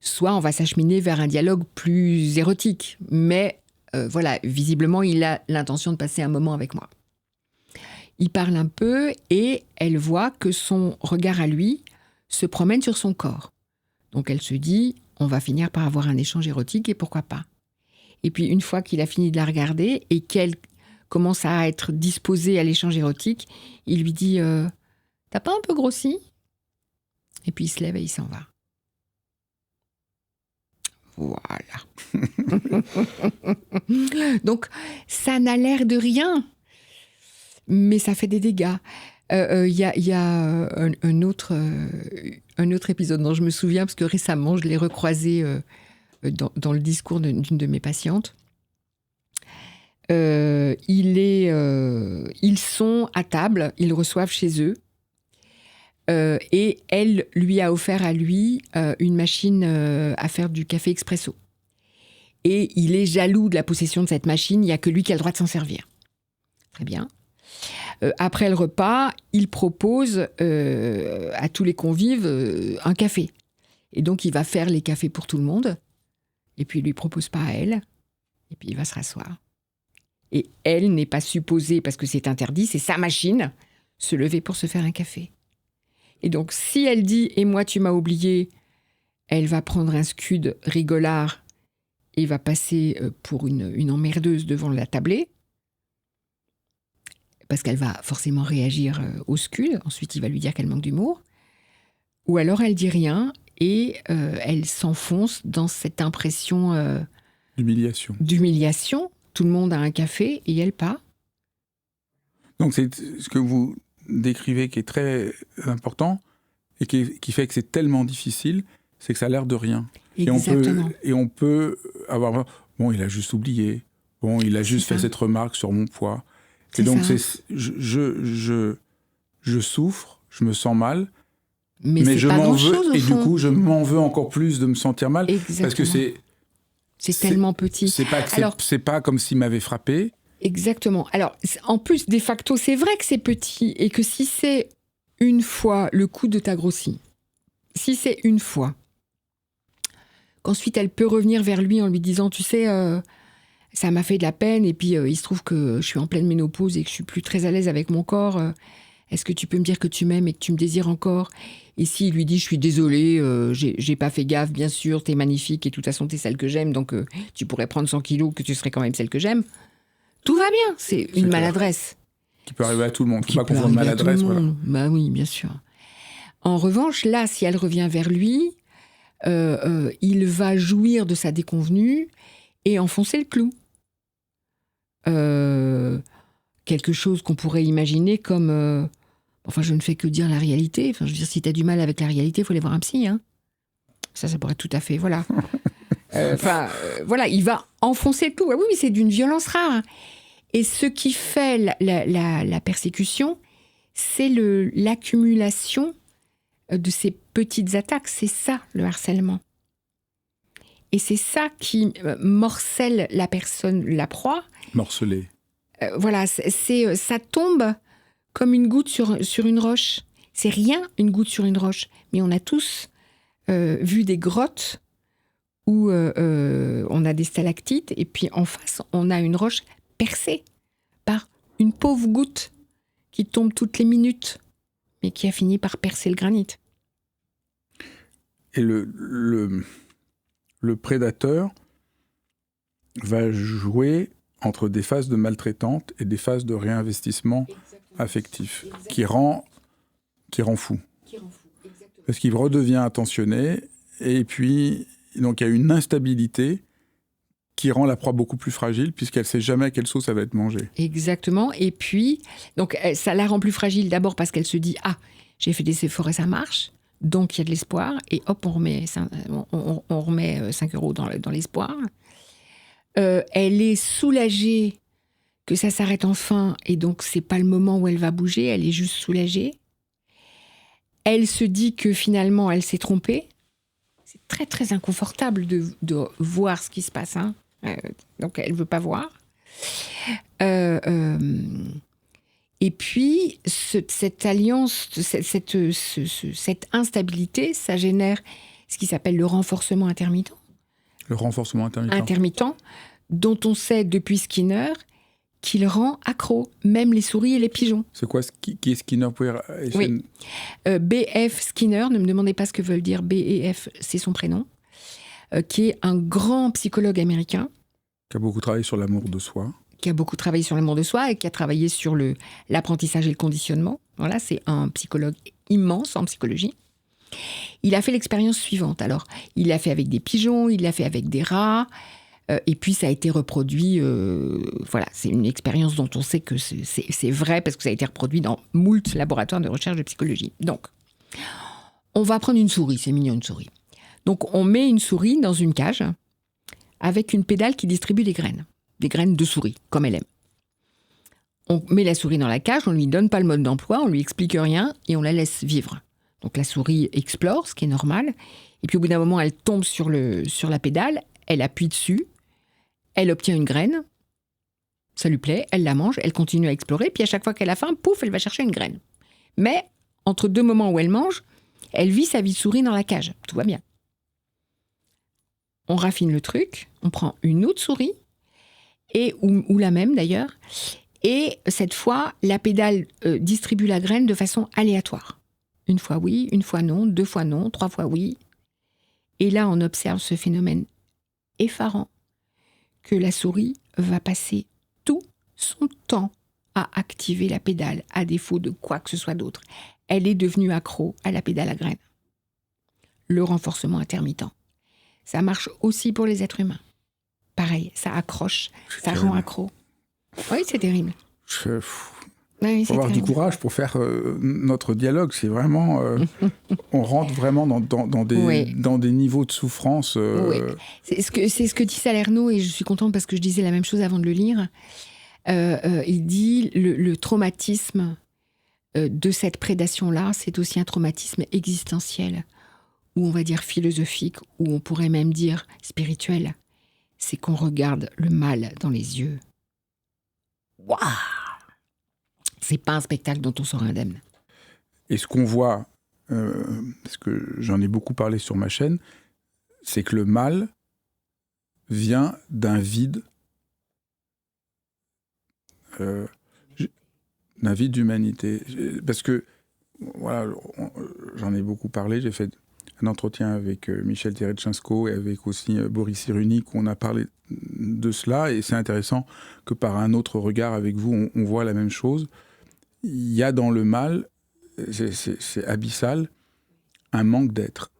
soit on va s'acheminer vers un dialogue plus érotique. » Mais voilà, visiblement, il a l'intention de passer un moment avec moi. Il parle un peu et elle voit que son regard à lui se promène sur son corps. Donc elle se dit « On va finir par avoir un échange érotique et pourquoi pas ?» Et puis, une fois qu'il a fini de la regarder et qu'elle commence à être disposée à l'échange érotique, il lui dit « T'as pas un peu grossi ?» Et puis, il se lève et il s'en va. Voilà. Donc, ça n'a l'air de rien, mais ça fait des dégâts. Il y a un autre épisode dont je me souviens, parce que récemment, je l'ai recroisé... Dans le discours d'une de mes patientes. Ils sont à table, ils reçoivent chez eux, et elle lui a offert à lui une machine à faire du café expresso. Et il est jaloux de la possession de cette machine, il n'y a que lui qui a le droit de s'en servir. Très bien. Après le repas, il propose à tous les convives un café. Et donc, il va faire les cafés pour tout le monde. Et puis, il ne lui propose pas à elle. Et puis, il va se rasseoir. Et elle n'est pas supposée, parce que c'est interdit, c'est sa machine, se lever pour se faire un café. Et donc, si elle dit « Et moi, tu m'as oublié », elle va prendre un scud rigolard et va passer pour une emmerdeuse devant la tablée. Parce qu'elle va forcément réagir au scud. Ensuite, il va lui dire qu'elle manque d'humour. Ou alors, elle dit rien et elle s'enfonce dans cette impression d'humiliation. Tout le monde a un café et elle pas. Donc, c'est ce que vous décrivez qui est très important et qui fait que c'est tellement difficile, c'est que ça a l'air de rien. Exactement. Et on peut avoir... Bon, il a juste oublié. Bon, il a juste fait cette remarque sur mon poids. Et donc, je souffre, je me sens mal, Mais je c'est pas m'en veux, grand-chose, au et fond. du coup, je m'en veux encore plus de me sentir mal. Exactement. Parce que C'est tellement petit. c'est pas comme s'il m'avait frappé. Exactement. Alors, en plus, de facto, c'est vrai que c'est petit et que si c'est une fois le coup de ta grossie, si c'est une fois, qu'ensuite elle peut revenir vers lui en lui disant, tu sais, ça m'a fait de la peine et puis il se trouve que je suis en pleine ménopause et que je suis plus très à l'aise avec mon corps. Est-ce que tu peux me dire que tu m'aimes et que tu me désires encore ? Et s'il lui dit, je suis désolée, j'ai pas fait gaffe, bien sûr, t'es magnifique et de toute façon t'es celle que j'aime, donc tu pourrais prendre 100 kilos, que tu serais quand même celle que j'aime. Tout va bien, c'est une clair. maladresse. Qui peut arriver à tout le monde. Faut Qui pas peut confondre arriver à tout le maladresse. Voilà. monde. Bah oui, bien sûr. En revanche, là, si elle revient vers lui, il va jouir de sa déconvenue et enfoncer le clou. Quelque chose qu'on pourrait imaginer comme... enfin, je ne fais que dire la réalité. Enfin, je veux dire, si tu as du mal avec la réalité, il faut aller voir un psy. Hein. Ça pourrait être tout à fait... Voilà. Voilà, il va enfoncer le clou. Ah oui, c'est d'une violence rare. Hein. Et ce qui fait la persécution, c'est l'accumulation de ces petites attaques. C'est ça, le harcèlement. Et c'est ça qui morcelle la personne, la proie. Morcelé. Voilà, ça tombe comme une goutte sur une roche. C'est rien, une goutte sur une roche. Mais on a tous vu des grottes où on a des stalactites et puis en face, on a une roche percée par une pauvre goutte qui tombe toutes les minutes, mais qui a fini par percer le granit. Et le prédateur va jouer entre des phases de maltraitante et des phases de réinvestissement affectif, qui rend fou. Parce qu'il redevient attentionné, et puis donc il y a une instabilité qui rend la proie beaucoup plus fragile, puisqu'elle ne sait jamais à quelle sauce elle va être mangée. Exactement. Et puis, donc, ça la rend plus fragile d'abord parce qu'elle se dit « Ah, j'ai fait des efforts et ça marche, donc il y a de l'espoir. » Et hop, on remet 5 € dans l'espoir. Elle est soulagée que ça s'arrête enfin, et donc c'est pas le moment où elle va bouger, elle est juste soulagée. Elle se dit que finalement, elle s'est trompée. C'est très, très inconfortable de voir ce qui se passe, hein. Donc, elle ne veut pas voir. Et puis, cette alliance, cette instabilité, ça génère ce qui s'appelle le renforcement intermittent. Le renforcement intermittent. Dont on sait depuis Skinner qu'il rend accro, même les souris et les pigeons. C'est quoi qui est Skinner? Oui. B.F. Skinner, ne me demandez pas ce que veulent dire B.E.F., c'est son prénom, qui est un grand psychologue américain. Qui a beaucoup travaillé sur l'amour de soi. Qui a beaucoup travaillé sur l'amour de soi et qui a travaillé sur l'apprentissage et le conditionnement. Voilà, c'est un psychologue immense en psychologie. Il a fait l'expérience suivante. Alors, il l'a fait avec des pigeons, il l'a fait avec des rats, et puis ça a été reproduit. Voilà, c'est une expérience dont on sait que c'est vrai parce que ça a été reproduit dans moult laboratoires de recherche de psychologie. Donc, on va prendre une souris, c'est mignon une souris. Donc, on met une souris dans une cage avec une pédale qui distribue des graines de souris, comme elle aime. On met la souris dans la cage, on ne lui donne pas le mode d'emploi, on ne lui explique rien et on la laisse vivre. Donc la souris explore, ce qui est normal, et puis au bout d'un moment, elle tombe sur la pédale, elle appuie dessus, elle obtient une graine, ça lui plaît, elle la mange, elle continue à explorer, puis à chaque fois qu'elle a faim, pouf, elle va chercher une graine. Mais entre deux moments où elle mange, elle vit sa vie de souris dans la cage, tout va bien. On raffine le truc, on prend une autre souris, ou la même d'ailleurs, et cette fois, la pédale distribue la graine de façon aléatoire. Une fois oui, une fois non, 2 fois non, 3 fois oui. Et là, on observe ce phénomène effarant que la souris va passer tout son temps à activer la pédale, à défaut de quoi que ce soit d'autre. Elle est devenue accro à la pédale à graines. Le renforcement intermittent. Ça marche aussi pour les êtres humains. Pareil, ça accroche, ça rend accro. Oui, c'est terrible. Il faut avoir du courage pour faire notre dialogue. C'est vraiment... on rentre vraiment dans des niveaux de souffrance. Oui. C'est ce que dit Salerno, et je suis contente parce que je disais la même chose avant de le lire. Il dit le traumatisme de cette prédation-là, c'est aussi un traumatisme existentiel, ou on va dire philosophique, ou on pourrait même dire spirituel. C'est qu'on regarde le mal dans les yeux. Waouh! C'est pas un spectacle dont on sort indemne. Et ce qu'on voit, parce que j'en ai beaucoup parlé sur ma chaîne, c'est que le mal vient d'un vide, d'humanité. Parce que, voilà, j'en ai beaucoup parlé, j'ai fait un entretien avec Michel Terechensko et avec aussi Boris Cyrulnik où on a parlé de cela, et c'est intéressant que par un autre regard avec vous, on voit la même chose. Il y a dans le mal, c'est abyssal, un manque d'être.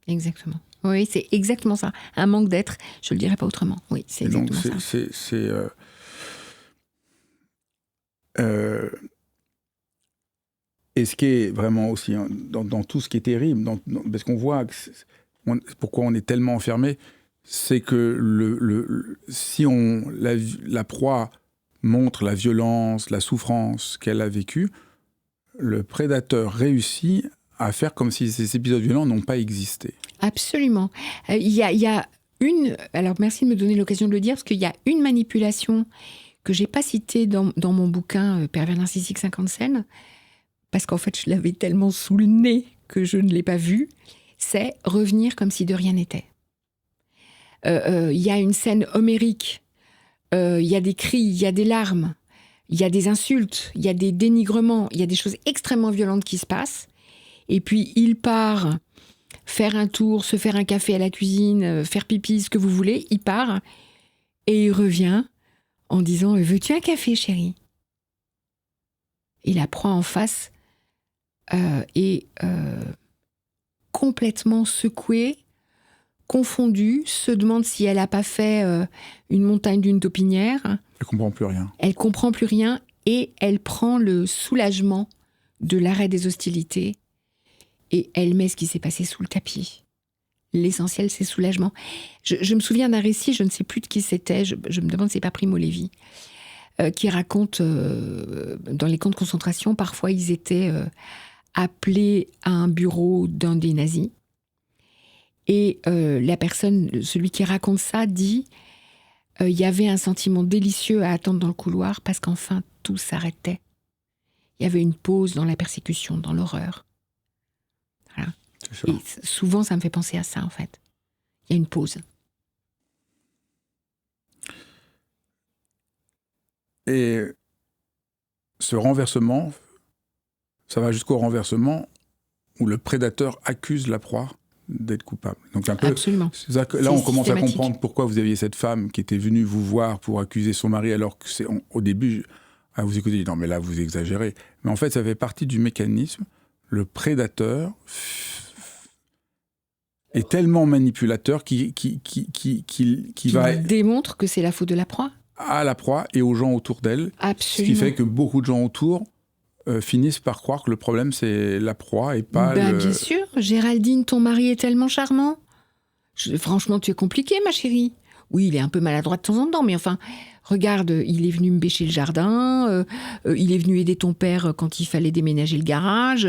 Exactement. Oui, c'est exactement ça. Un manque d'être, je le dirais pas autrement. Oui, c'est exactement donc, ça. Et ce qui est vraiment aussi, dans tout ce qui est terrible, parce qu'on voit pourquoi on est tellement enfermé, c'est que si la proie montre la violence, la souffrance qu'elle a vécue, le prédateur réussit à faire comme si ces épisodes violents n'ont pas existé. Absolument. Il y a une... Alors, merci de me donner l'occasion de le dire, parce qu'il y a une manipulation que j'ai pas citée dans mon bouquin « Pervers narcissique 50 scènes », parce qu'en fait, je l'avais tellement sous le nez que je ne l'ai pas vue, c'est revenir comme si de rien n'était. Il y a une scène homérique, il y a des cris, il y a des larmes, il y a des insultes, il y a des dénigrements, il y a des choses extrêmement violentes qui se passent. Et puis, il part faire un tour, se faire un café à la cuisine, faire pipi, ce que vous voulez. Il part et il revient en disant « Veux-tu un café, chérie ?» Il la prend en face et complètement secouée, confondue, se demande si elle n'a pas fait une montagne d'une taupinière. Elle comprend plus rien. Elle comprend plus rien et elle prend le soulagement de l'arrêt des hostilités et elle met ce qui s'est passé sous le tapis. L'essentiel, c'est soulagement. Je me souviens d'un récit, je ne sais plus de qui c'était, je me demande si c'est pas Primo Levi, qui raconte dans les camps de concentration, parfois ils étaient appelés à un bureau d'un des nazis. Et la personne, celui qui raconte ça, dit il y avait un sentiment délicieux à attendre dans le couloir parce qu'enfin tout s'arrêtait. Il y avait une pause dans la persécution, dans l'horreur. Voilà. Et souvent, ça me fait penser à ça, en fait. Il y a une pause. Et ce renversement, ça va jusqu'au renversement où le prédateur accuse la proie d'être coupable. Donc un peu, absolument. C'est ça que, là, on commence à comprendre pourquoi vous aviez cette femme qui était venue vous voir pour accuser son mari, alors que au début, à vous écouter, non mais là vous exagérez. Mais en fait, ça fait partie du mécanisme. Le prédateur est tellement manipulateur qu'il va... démontre que c'est la faute de la proie. À la proie et aux gens autour d'elle. Absolument. Ce qui fait que beaucoup de gens autour finissent par croire que le problème, c'est la proie et pas Bien sûr. Géraldine, ton mari est tellement charmant. Franchement, tu es compliquée, ma chérie. Oui, il est un peu maladroit de temps en temps, mais enfin, regarde, il est venu me bêcher le jardin, il est venu aider ton père quand il fallait déménager le garage,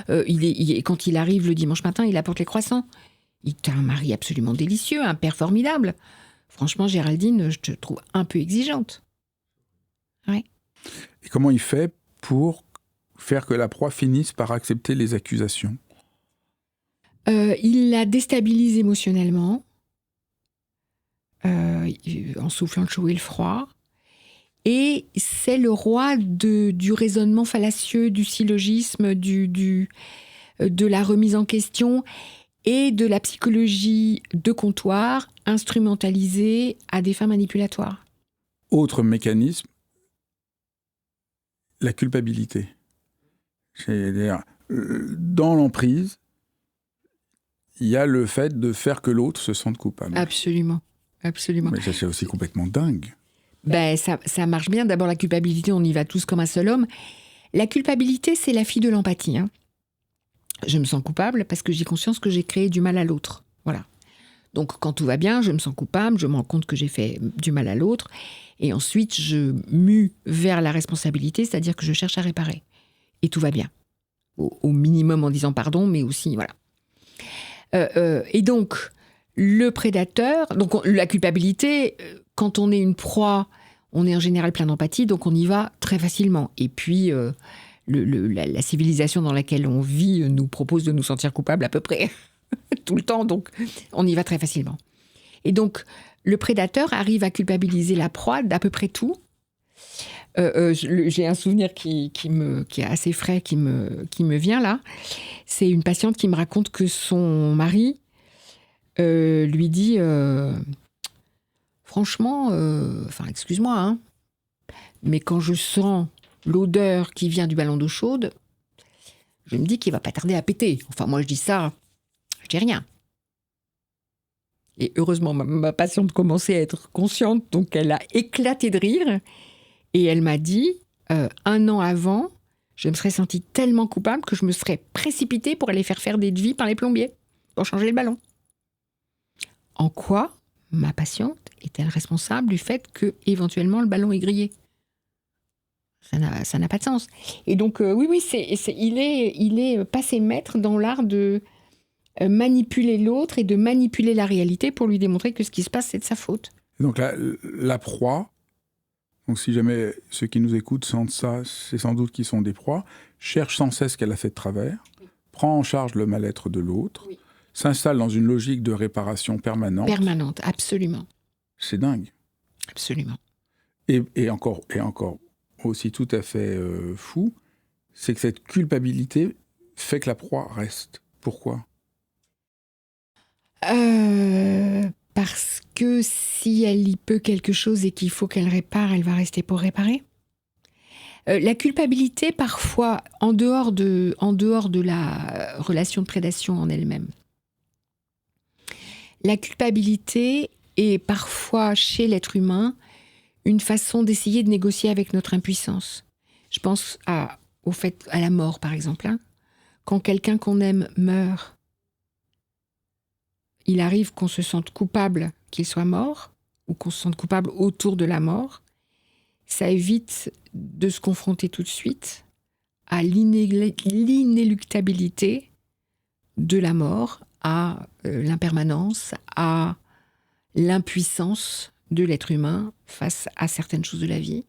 quand il arrive le dimanche matin, il apporte les croissants. T'as un mari absolument délicieux, un père formidable. Franchement, Géraldine, je te trouve un peu exigeante. Ouais. Et comment il fait pour faire que la proie finisse par accepter les accusations? Il la déstabilise émotionnellement, en soufflant le chaud et le froid. Et c'est le roi du raisonnement fallacieux, du syllogisme, de la remise en question et de la psychologie de comptoir instrumentalisée à des fins manipulatoires. Autre mécanisme, la culpabilité. C'est-à-dire, dans l'emprise, il y a le fait de faire que l'autre se sente coupable. Absolument, absolument. Mais ça, c'est aussi complètement dingue. Ça marche bien. D'abord, la culpabilité, on y va tous comme un seul homme. La culpabilité, c'est la fille de l'empathie. Je me sens coupable parce que j'ai conscience que j'ai créé du mal à l'autre. Voilà. Donc, quand tout va bien, je me sens coupable, je me rends compte que j'ai fait du mal à l'autre. Et ensuite, je mue vers la responsabilité, c'est-à-dire que je cherche à réparer. Et tout va bien. Au minimum en disant pardon, mais aussi, voilà. Et donc, le prédateur, donc la culpabilité, quand on est une proie, on est en général plein d'empathie, donc on y va très facilement. Et puis, la civilisation dans laquelle on vit nous propose de nous sentir coupables à peu près tout le temps, donc on y va très facilement. Et donc, le prédateur arrive à culpabiliser la proie d'à peu près tout. J'ai un souvenir qui est assez frais, qui me vient là. C'est une patiente qui me raconte que son mari lui dit franchement, excuse-moi, hein, mais quand je sens l'odeur qui vient du ballon d'eau chaude, je me dis qu'il va pas tarder à péter. Enfin, moi, je dis ça, je dis rien. Et heureusement, ma patiente commençait à être consciente, donc elle a éclaté de rire. Et elle m'a dit, 1 an avant, je me serais sentie tellement coupable que je me serais précipitée pour aller faire des devis par les plombiers, pour changer le ballon. En quoi ma patiente est-elle responsable du fait que, éventuellement, le ballon est grillé ? Ça n'a pas de sens. Et donc, oui, il est passé maître dans l'art de manipuler l'autre et de manipuler la réalité pour lui démontrer que ce qui se passe, c'est de sa faute. Et donc, la proie, donc si jamais ceux qui nous écoutent sentent ça, c'est sans doute qu'ils sont des proies, cherche sans cesse ce qu'elle a fait de travers, prend en charge le mal-être de l'autre, s'installe dans une logique de réparation permanente. Permanente, absolument. C'est dingue. Absolument. Et encore aussi tout à fait fou, c'est que cette culpabilité fait que la proie reste. Pourquoi ? Parce que si elle y peut quelque chose et qu'il faut qu'elle répare, elle va rester pour réparer. La culpabilité, parfois, en dehors de la relation de prédation en elle-même, la culpabilité est parfois, chez l'être humain, une façon d'essayer de négocier avec notre impuissance. Je pense à la mort, par exemple. Hein. Quand quelqu'un qu'on aime meurt, il arrive qu'on se sente coupable qu'il soit mort, ou qu'on se sente coupable autour de la mort. Ça évite de se confronter tout de suite à l'inéluctabilité de la mort, à l'impermanence, à l'impuissance de l'être humain face à certaines choses de la vie.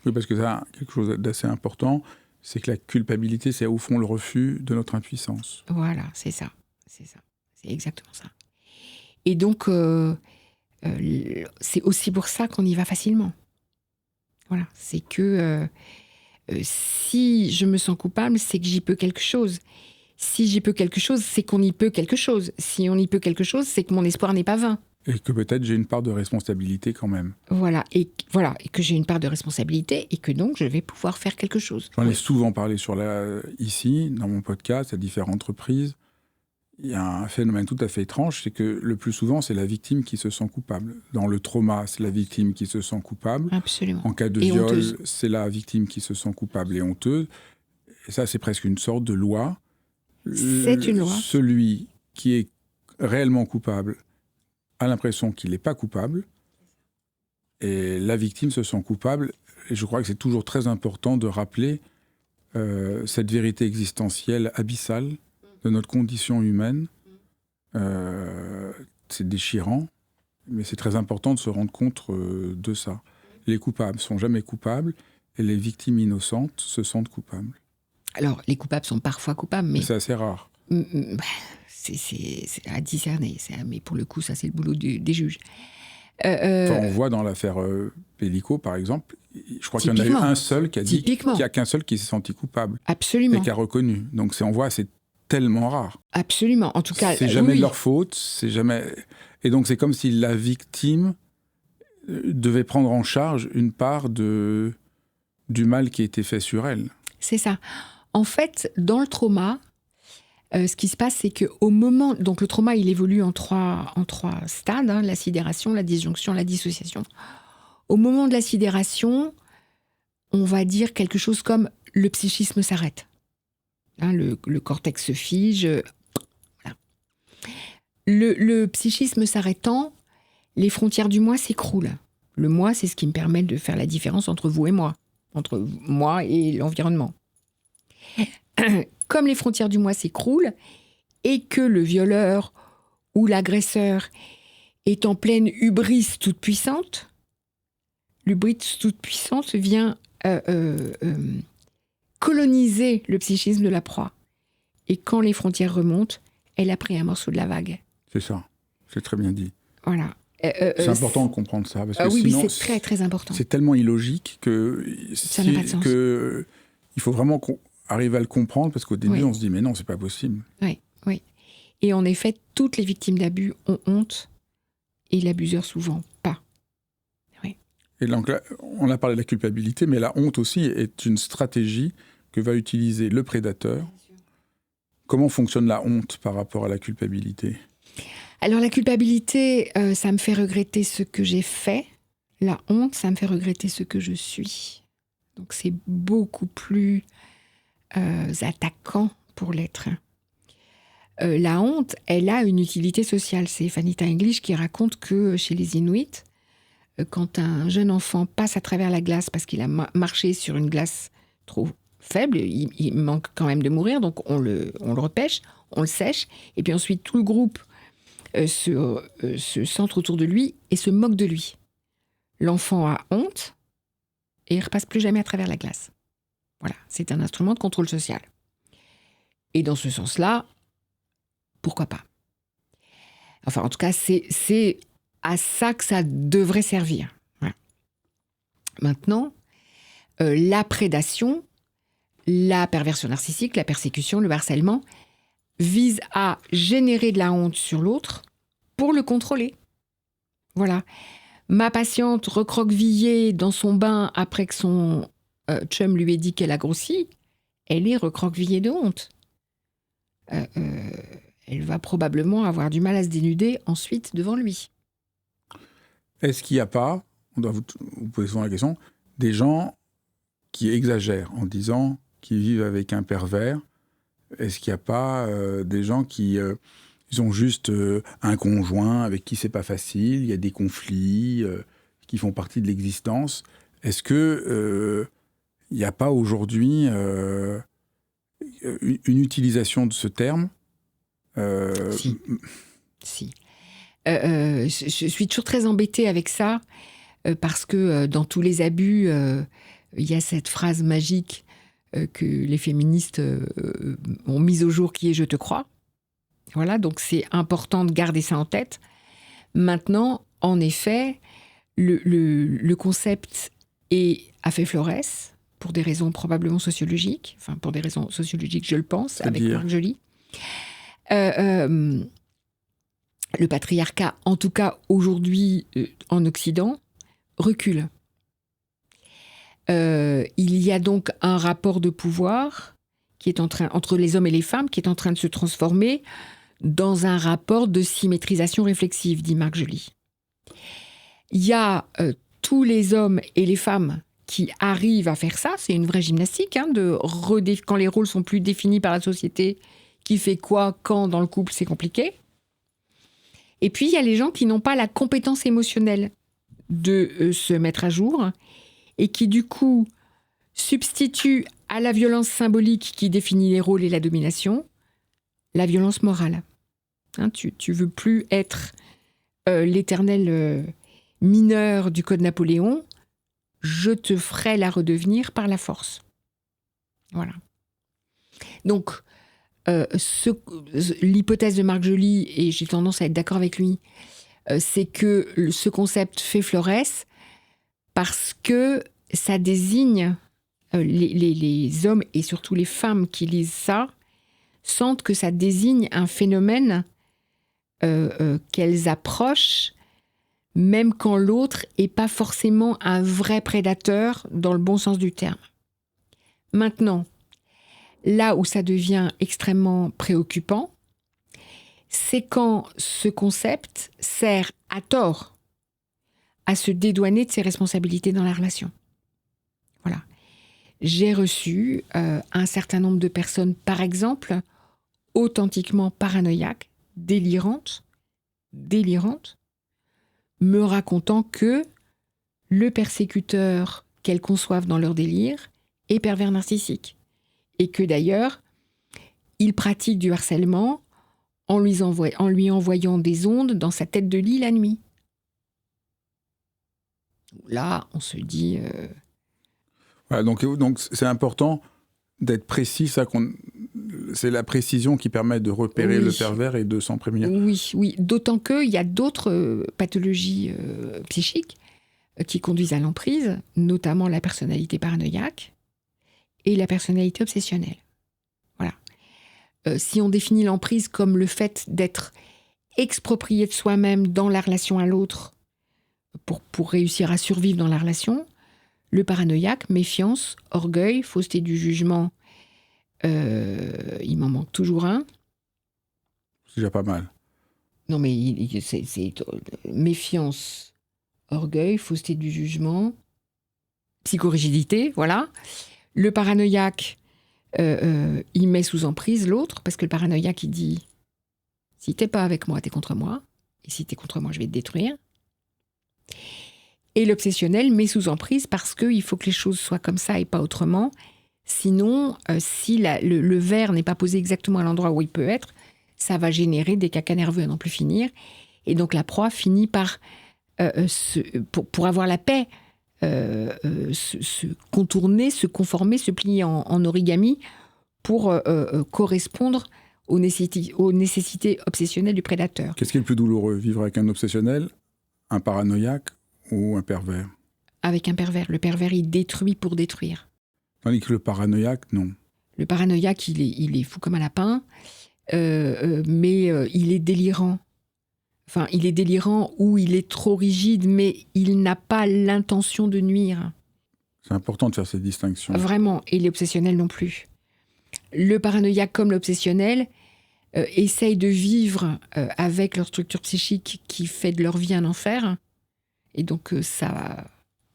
Oui, parce que ça, quelque chose d'assez important, c'est que la culpabilité, c'est au fond le refus de notre impuissance. Voilà, c'est ça. C'est exactement ça. Et donc, c'est aussi pour ça qu'on y va facilement. Voilà, c'est que si je me sens coupable, c'est que j'y peux quelque chose. Si j'y peux quelque chose, c'est qu'on y peut quelque chose. Si on y peut quelque chose, c'est que mon espoir n'est pas vain. Et que peut-être j'ai une part de responsabilité quand même. Voilà, et que j'ai une part de responsabilité et que donc je vais pouvoir faire quelque chose. J'en ai souvent parlé ici, dans mon podcast, à différentes reprises. Il y a un phénomène tout à fait étrange, c'est que le plus souvent, c'est la victime qui se sent coupable. Dans le trauma, c'est la victime qui se sent coupable. Absolument. En cas de viol, c'est la victime qui se sent coupable et honteuse. Et ça, c'est presque une sorte de loi. C'est une loi. Celui qui est réellement coupable a l'impression qu'il n'est pas coupable. Et la victime se sent coupable. Et je crois que c'est toujours très important de rappeler cette vérité existentielle abyssale de notre condition humaine. C'est déchirant, mais c'est très important de se rendre compte de ça. Les coupables ne sont jamais coupables et les victimes innocentes se sentent coupables. Alors, les coupables sont parfois coupables, mais... C'est assez rare. C'est à discerner. Mais pour le coup, ça, c'est le boulot des juges. On voit dans l'affaire Pellico, par exemple, je crois qu'il y en a eu un seul qui a dit qu'il n'y a qu'un seul qui s'est senti coupable. Absolument. Et qui a reconnu. Donc on voit, c'est tellement rare. Absolument. En tout cas, c'est jamais de leur faute. C'est jamais. Et donc c'est comme si la victime devait prendre en charge une part du mal qui a été fait sur elle. C'est ça. En fait, dans le trauma, ce qui se passe, c'est qu'au moment... Donc le trauma, il évolue en trois stades, hein, la sidération, la disjonction, la dissociation. Au moment de la sidération, on va dire quelque chose comme le psychisme s'arrête. Hein, le cortex se fige. Voilà. Le psychisme s'arrêtant, les frontières du moi s'écroulent. Le moi, c'est ce qui me permet de faire la différence entre vous et moi, entre moi et l'environnement. Comme les frontières du moi s'écroulent et que le violeur ou l'agresseur est en pleine hubris toute puissante, l'hubris toute puissante vient coloniser le psychisme de la proie. Et quand les frontières remontent, elle a pris un morceau de la vague. C'est ça, c'est très bien dit. Voilà. C'est important de comprendre ça, parce que oui, sinon, c'est très très important. C'est tellement illogique que ça n'a pas de sens. Il faut vraiment arriver à le comprendre, parce qu'au début, on se dit, mais non, c'est pas possible. Oui, oui. Et en effet, toutes les victimes d'abus ont honte, et l'abuseur souvent pas. Oui. Et donc là, on a parlé de la culpabilité, mais la honte aussi est une stratégie que va utiliser le prédateur. Comment fonctionne la honte par rapport à la culpabilité ? Alors la culpabilité, ça me fait regretter ce que j'ai fait. La honte, ça me fait regretter ce que je suis. Donc c'est beaucoup plus attaquant pour l'être. La honte, elle a une utilité sociale. C'est Vanita English qui raconte que chez les Inuits, quand un jeune enfant passe à travers la glace parce qu'il a marché sur une glace trop faible, il manque quand même de mourir, donc on le repêche, on le sèche, et puis ensuite tout le groupe se centre autour de lui et se moque de lui. L'enfant a honte et il ne repasse plus jamais à travers la glace. Voilà, c'est un instrument de contrôle social. Et dans ce sens-là, pourquoi pas ? Enfin, en tout cas, c'est à ça que ça devrait servir. Voilà. Maintenant, la prédation, la perversion narcissique, la persécution, le harcèlement vise à générer de la honte sur l'autre pour le contrôler. Voilà. Ma patiente recroquevillée dans son bain après que son chum lui ait dit qu'elle a grossi, elle est recroquevillée de honte. Elle va probablement avoir du mal à se dénuder ensuite devant lui. Est-ce qu'il n'y a pas, on doit vous poser souvent la question, des gens qui exagèrent en disant qu'ils vivent avec un pervers ? Est-ce qu'il n'y a pas des gens qui ils ont juste un conjoint avec qui c'est pas facile, il y a des conflits qui font partie de l'existence ? Est-ce que il n'y a pas aujourd'hui une utilisation de ce terme ? Si. Je suis toujours très embêtée avec ça, parce que dans tous les abus, il y a cette phrase magique que les féministes ont mise au jour, qui est « je te crois ». Voilà, donc c'est important de garder ça en tête. Maintenant, en effet, le concept a fait florès, pour des raisons probablement sociologiques, enfin pour des raisons sociologiques, je le pense, avec Marc Joly. Le patriarcat, en tout cas aujourd'hui en Occident, recule. Il y a donc un rapport de pouvoir qui est entre les hommes et les femmes qui est en train de se transformer dans un rapport de symétrisation réflexive, dit Marc Joly. Il y a tous les hommes et les femmes qui arrivent à faire ça, c'est une vraie gymnastique, quand les rôles sont plus définis par la société, qui fait quoi, quand dans le couple, c'est compliqué. Et puis il y a les gens qui n'ont pas la compétence émotionnelle de se mettre à jour et qui du coup substituent à la violence symbolique qui définit les rôles et la domination, la violence morale. Tu veux plus être l'éternel mineur du Code Napoléon, je te ferai la redevenir par la force. Voilà. Donc, l'hypothèse de Marc Joly, et j'ai tendance à être d'accord avec lui, c'est que ce concept fait florès parce que ça désigne les hommes et surtout les femmes qui lisent ça, sentent que ça désigne un phénomène qu'elles approchent même quand l'autre n'est pas forcément un vrai prédateur dans le bon sens du terme. Maintenant, là où ça devient extrêmement préoccupant, c'est quand ce concept sert à tort à se dédouaner de ses responsabilités dans la relation. Voilà. J'ai reçu un certain nombre de personnes, par exemple, authentiquement paranoïaques, délirantes, délirantes, me racontant que le persécuteur qu'elles conçoivent dans leur délire est pervers narcissique. Et que d'ailleurs, il pratique du harcèlement en lui envoyant des ondes dans sa tête de lit la nuit. Là, on se dit... Voilà, donc c'est important d'être précis, c'est la précision qui permet de repérer le pervers et de s'en prémunir. Oui, d'autant qu'il y a d'autres pathologies psychiques qui conduisent à l'emprise, notamment la personnalité paranoïaque et la personnalité obsessionnelle. Voilà. Si on définit l'emprise comme le fait d'être exproprié de soi-même dans la relation à l'autre pour réussir à survivre dans la relation, le paranoïaque, méfiance, orgueil, fausseté du jugement, il m'en manque toujours un. C'est déjà pas mal. Non, mais c'est méfiance, orgueil, fausseté du jugement, psychorigidité, voilà. Le paranoïaque, il met sous emprise l'autre, parce que le paranoïaque, il dit « si t'es pas avec moi, t'es contre moi, et si t'es contre moi, je vais te détruire ». Et l'obsessionnel met sous emprise parce qu'il faut que les choses soient comme ça et pas autrement. Sinon, si le verre n'est pas posé exactement à l'endroit où il peut être, ça va générer des cacas nerveux à n'en plus finir. Et donc la proie finit par, pour avoir la paix, se contourner, se conformer, se plier en origami pour correspondre aux nécessités obsessionnelles du prédateur. Qu'est-ce qui est le plus douloureux, vivre avec un obsessionnel, un paranoïaque ou un pervers? Avec un pervers. Le pervers, il détruit pour détruire. Tandis que le paranoïaque, non. Le paranoïaque, il est fou comme un lapin, mais il est délirant. Enfin, il est délirant ou il est trop rigide, mais il n'a pas l'intention de nuire. C'est important de faire cette distinction. Vraiment, et l'obsessionnel non plus. Le paranoïaque comme l'obsessionnel essayent de vivre avec leur structure psychique qui fait de leur vie un enfer, et donc ça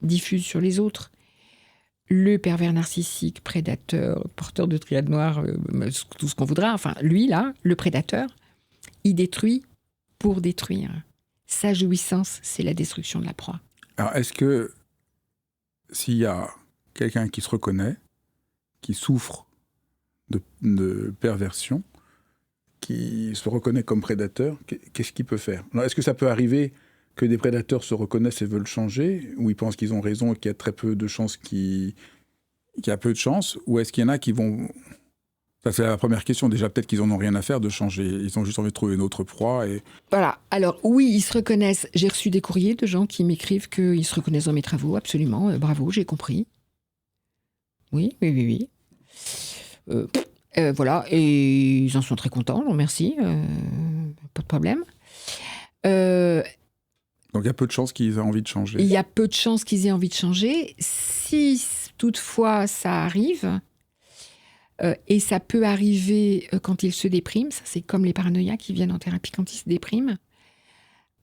diffuse sur les autres. Le pervers narcissique, prédateur, porteur de triade noire, tout ce qu'on voudra, enfin lui là, le prédateur, il détruit pour détruire. Sa jouissance, c'est la destruction de la proie. Alors est-ce que s'il y a quelqu'un qui se reconnaît, qui souffre de perversion, qui se reconnaît comme prédateur, qu'est-ce qu'il peut faire? Alors, est-ce que ça peut arriver que des prédateurs se reconnaissent et veulent changer, ou ils pensent qu'ils ont raison et qu'il y a très peu de chances qu'il y a peu de chance, ou est-ce qu'il y en a qui vont... Ça, c'est la première question. Déjà, peut-être qu'ils n'en ont rien à faire de changer. Ils ont juste envie de trouver une autre proie. Et... Voilà. Alors, oui, ils se reconnaissent. J'ai reçu des courriers de gens qui m'écrivent qu'ils se reconnaissent dans mes travaux. Absolument. Bravo, j'ai compris. Oui. Voilà. Et ils en sont très contents. Je vous remercie. Pas de problème. Donc, il y a peu de chances qu'ils aient envie de changer. Il y a peu de chances qu'ils aient envie de changer. Si, toutefois, ça arrive... et ça peut arriver quand ils se dépriment, ça c'est comme les paranoïaques qui viennent en thérapie quand ils se dépriment,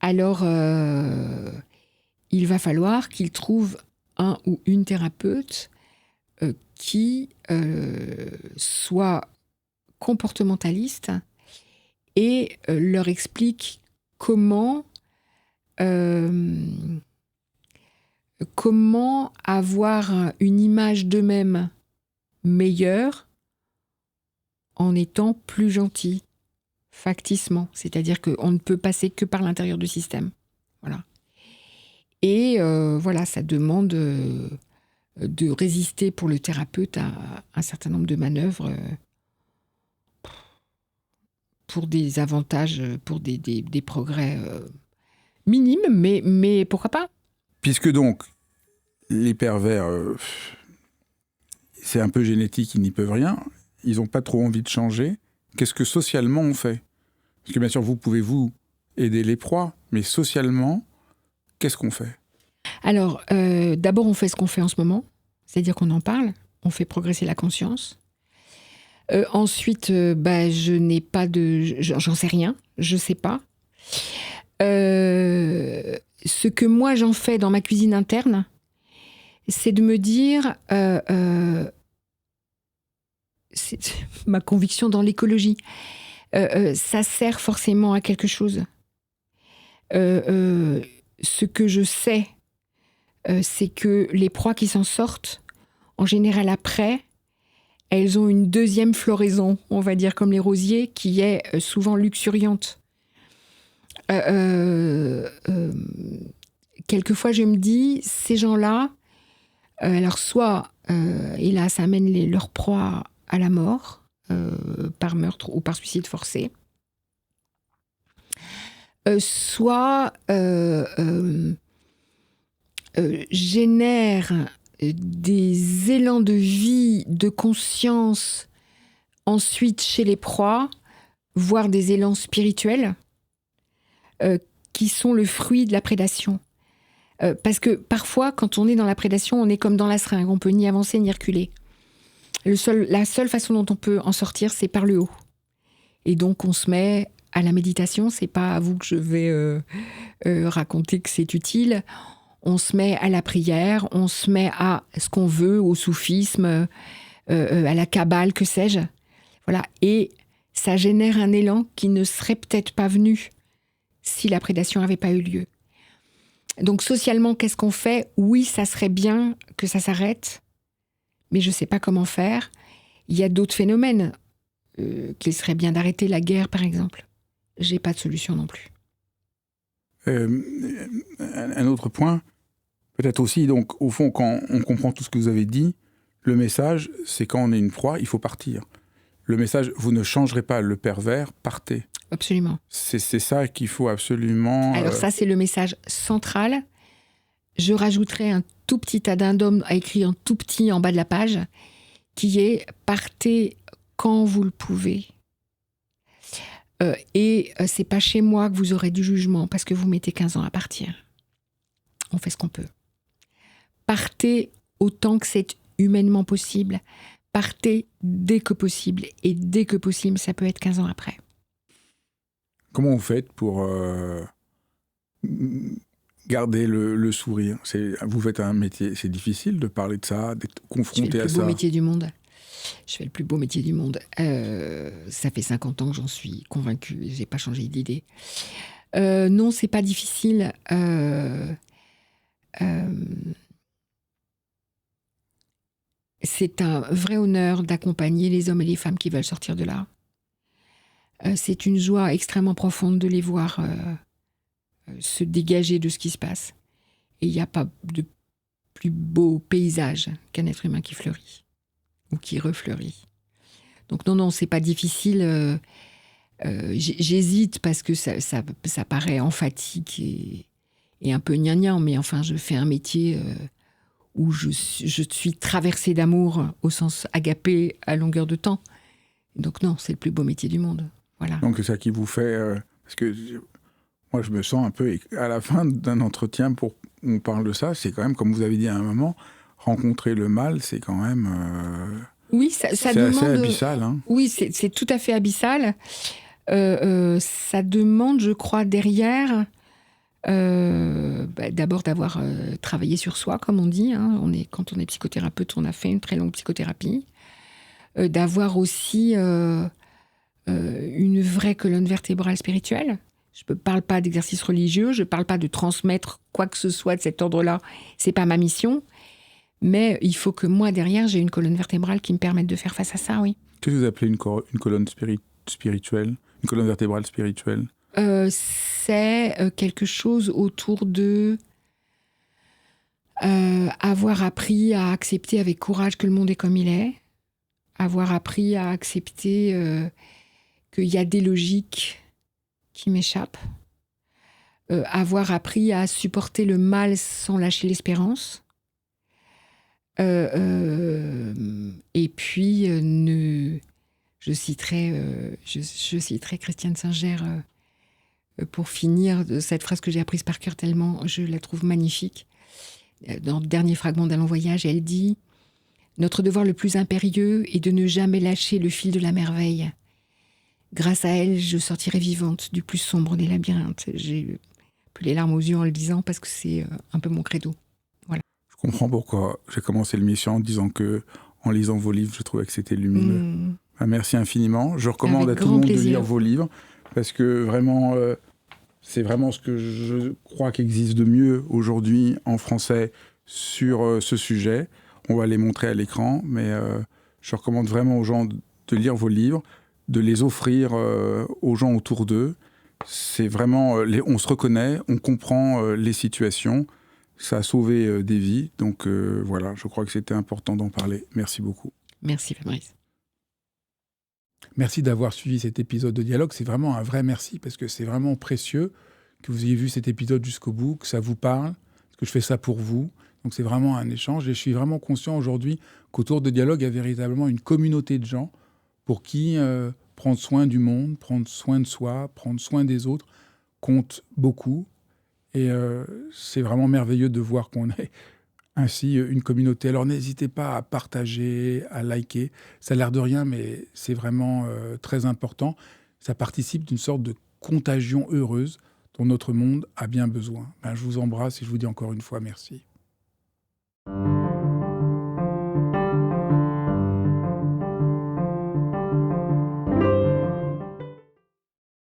alors il va falloir qu'ils trouvent un ou une thérapeute qui soit comportementaliste et leur explique comment avoir une image d'eux-mêmes meilleure en étant plus gentil, facticement. C'est-à-dire qu'on ne peut passer que par l'intérieur du système. Voilà. Et voilà, ça demande de résister pour le thérapeute à un certain nombre de manœuvres pour des avantages, pour des progrès minimes, mais pourquoi pas? Puisque donc, les pervers, c'est un peu génétique, ils n'y peuvent rien. Ils n'ont pas trop envie de changer. Qu'est-ce que socialement on fait? Parce que bien sûr, vous pouvez aider les proies, mais socialement, qu'est-ce qu'on fait? Alors, d'abord, on fait ce qu'on fait en ce moment, c'est-à-dire qu'on en parle, on fait progresser la conscience. Ensuite, je n'ai pas j'en sais rien, je ne sais pas. Ce que moi j'en fais dans ma cuisine interne, c'est de me dire... c'est ma conviction dans l'écologie. Ça sert forcément à quelque chose. Ce que je sais, c'est que les proies qui s'en sortent, en général après, elles ont une deuxième floraison, on va dire comme les rosiers, qui est souvent luxuriante. Quelquefois, je me dis, ces gens-là, alors soit, hélas, amènent leur proie à la mort, par meurtre ou par suicide forcé, soit génèrent des élans de vie, de conscience, ensuite chez les proies, voire des élans spirituels, qui sont le fruit de la prédation. Parce que parfois, quand on est dans la prédation, on est comme dans la seringue, on peut ni avancer ni reculer. La seule façon dont on peut en sortir, c'est par le haut. Et donc, on se met à la méditation. C'est pas à vous que je vais raconter que c'est utile. On se met à la prière, on se met à ce qu'on veut, au soufisme, à la kabbale, que sais-je. Voilà. Et ça génère un élan qui ne serait peut-être pas venu si la prédation n'avait pas eu lieu. Donc, socialement, qu'est-ce qu'on fait ? Oui, ça serait bien que ça s'arrête, mais je ne sais pas comment faire. Il y a d'autres phénomènes qu'il serait bien d'arrêter, la guerre, par exemple. Je n'ai pas de solution non plus. Un autre point, peut-être aussi, donc, au fond, quand on comprend tout ce que vous avez dit, le message, c'est quand on est une proie, il faut partir. Le message, vous ne changerez pas le pervers, partez. Absolument. C'est ça qu'il faut absolument... Alors ça, c'est le message central. Je rajouterai un tout petit addendum écrit en tout petit en bas de la page, qui est « Partez quand vous le pouvez ». Et c'est pas chez moi que vous aurez du jugement, parce que vous mettez 15 ans à partir. On fait ce qu'on peut. Partez autant que c'est humainement possible. Partez dès que possible. Et dès que possible, ça peut être 15 ans après. Comment vous faites pour garder le sourire ? Vous faites un métier, c'est difficile de parler de ça, d'être confronté à ça. Je fais le plus beau métier du monde. Je fais le plus beau métier du monde. Ça fait 50 ans que j'en suis convaincue et je n'ai pas changé d'idée. Non, c'est pas difficile. C'est un vrai honneur d'accompagner les hommes et les femmes qui veulent sortir de là. C'est une joie extrêmement profonde de les voir se dégager de ce qui se passe. Et il n'y a pas de plus beau paysage qu'un être humain qui fleurit ou qui refleurit. Donc non, c'est pas difficile. J'hésite parce que ça paraît emphatique et un peu gnangnan, mais enfin, je fais un métier où je suis traversée d'amour au sens agapé à longueur de temps. Donc non, c'est le plus beau métier du monde. Voilà. Donc c'est ça qui vous fait... parce que moi, je me sens un peu... À la fin d'un entretien, on parle de ça, c'est quand même, comme vous avez dit à un moment, rencontrer le mal, c'est quand même... oui, ça c'est demande... assez abyssal. Hein. Oui, c'est tout à fait abyssal. Ça demande, je crois, derrière... d'abord d'avoir travaillé sur soi, comme on dit. Hein. Quand on est psychothérapeute, on a fait une très longue psychothérapie. D'avoir aussi... une vraie colonne vertébrale spirituelle. Je ne parle pas d'exercice religieux, je ne parle pas de transmettre quoi que ce soit de cet ordre-là. Ce n'est pas ma mission. Mais il faut que moi, derrière, j'ai une colonne vertébrale qui me permette de faire face à ça, oui. Qu'est-ce que vous appelez une colonne spirituelle ? Une colonne vertébrale spirituelle ? C'est quelque chose autour de avoir appris à accepter avec courage que le monde est comme il est, avoir appris à accepter qu'il y a des logiques qui m'échappent, avoir appris à supporter le mal sans lâcher l'espérance, et puis je citerai Christiane Singer pour finir de cette phrase que j'ai apprise par cœur tellement je la trouve magnifique. Dans le dernier fragment d'Allons voyage, elle dit « Notre devoir le plus impérieux est de ne jamais lâcher le fil de la merveille. Grâce à elle, je sortirai vivante du plus sombre des labyrinthes. » J'ai plus les larmes aux yeux en le disant parce que c'est un peu mon credo. Voilà. Je comprends pourquoi j'ai commencé l'émission en disant que, en lisant vos livres, je trouvais que c'était lumineux. Merci infiniment. Je recommande à tout le monde de lire vos livres parce que vraiment, C'est vraiment ce que je crois qu'existe de mieux aujourd'hui en français sur ce sujet. On va les montrer à l'écran, mais je recommande vraiment aux gens de lire vos livres, de les offrir aux gens autour d'eux. C'est vraiment, on se reconnaît, on comprend les situations. Ça a sauvé des vies. Donc voilà, je crois que c'était important d'en parler. Merci beaucoup. Merci Fabrice. Merci d'avoir suivi cet épisode de Dialogue. C'est vraiment un vrai merci parce que c'est vraiment précieux que vous ayez vu cet épisode jusqu'au bout, que ça vous parle, que je fais ça pour vous. Donc c'est vraiment un échange et je suis vraiment conscient aujourd'hui qu'autour de Dialogue, il y a véritablement une communauté de gens pour qui prendre soin du monde, prendre soin de soi, prendre soin des autres compte beaucoup. Et c'est vraiment merveilleux de voir qu'on est ainsi une communauté. Alors n'hésitez pas à partager, à liker. Ça a l'air de rien, mais c'est vraiment très important. Ça participe d'une sorte de contagion heureuse dont notre monde a bien besoin. Je vous embrasse et je vous dis encore une fois merci.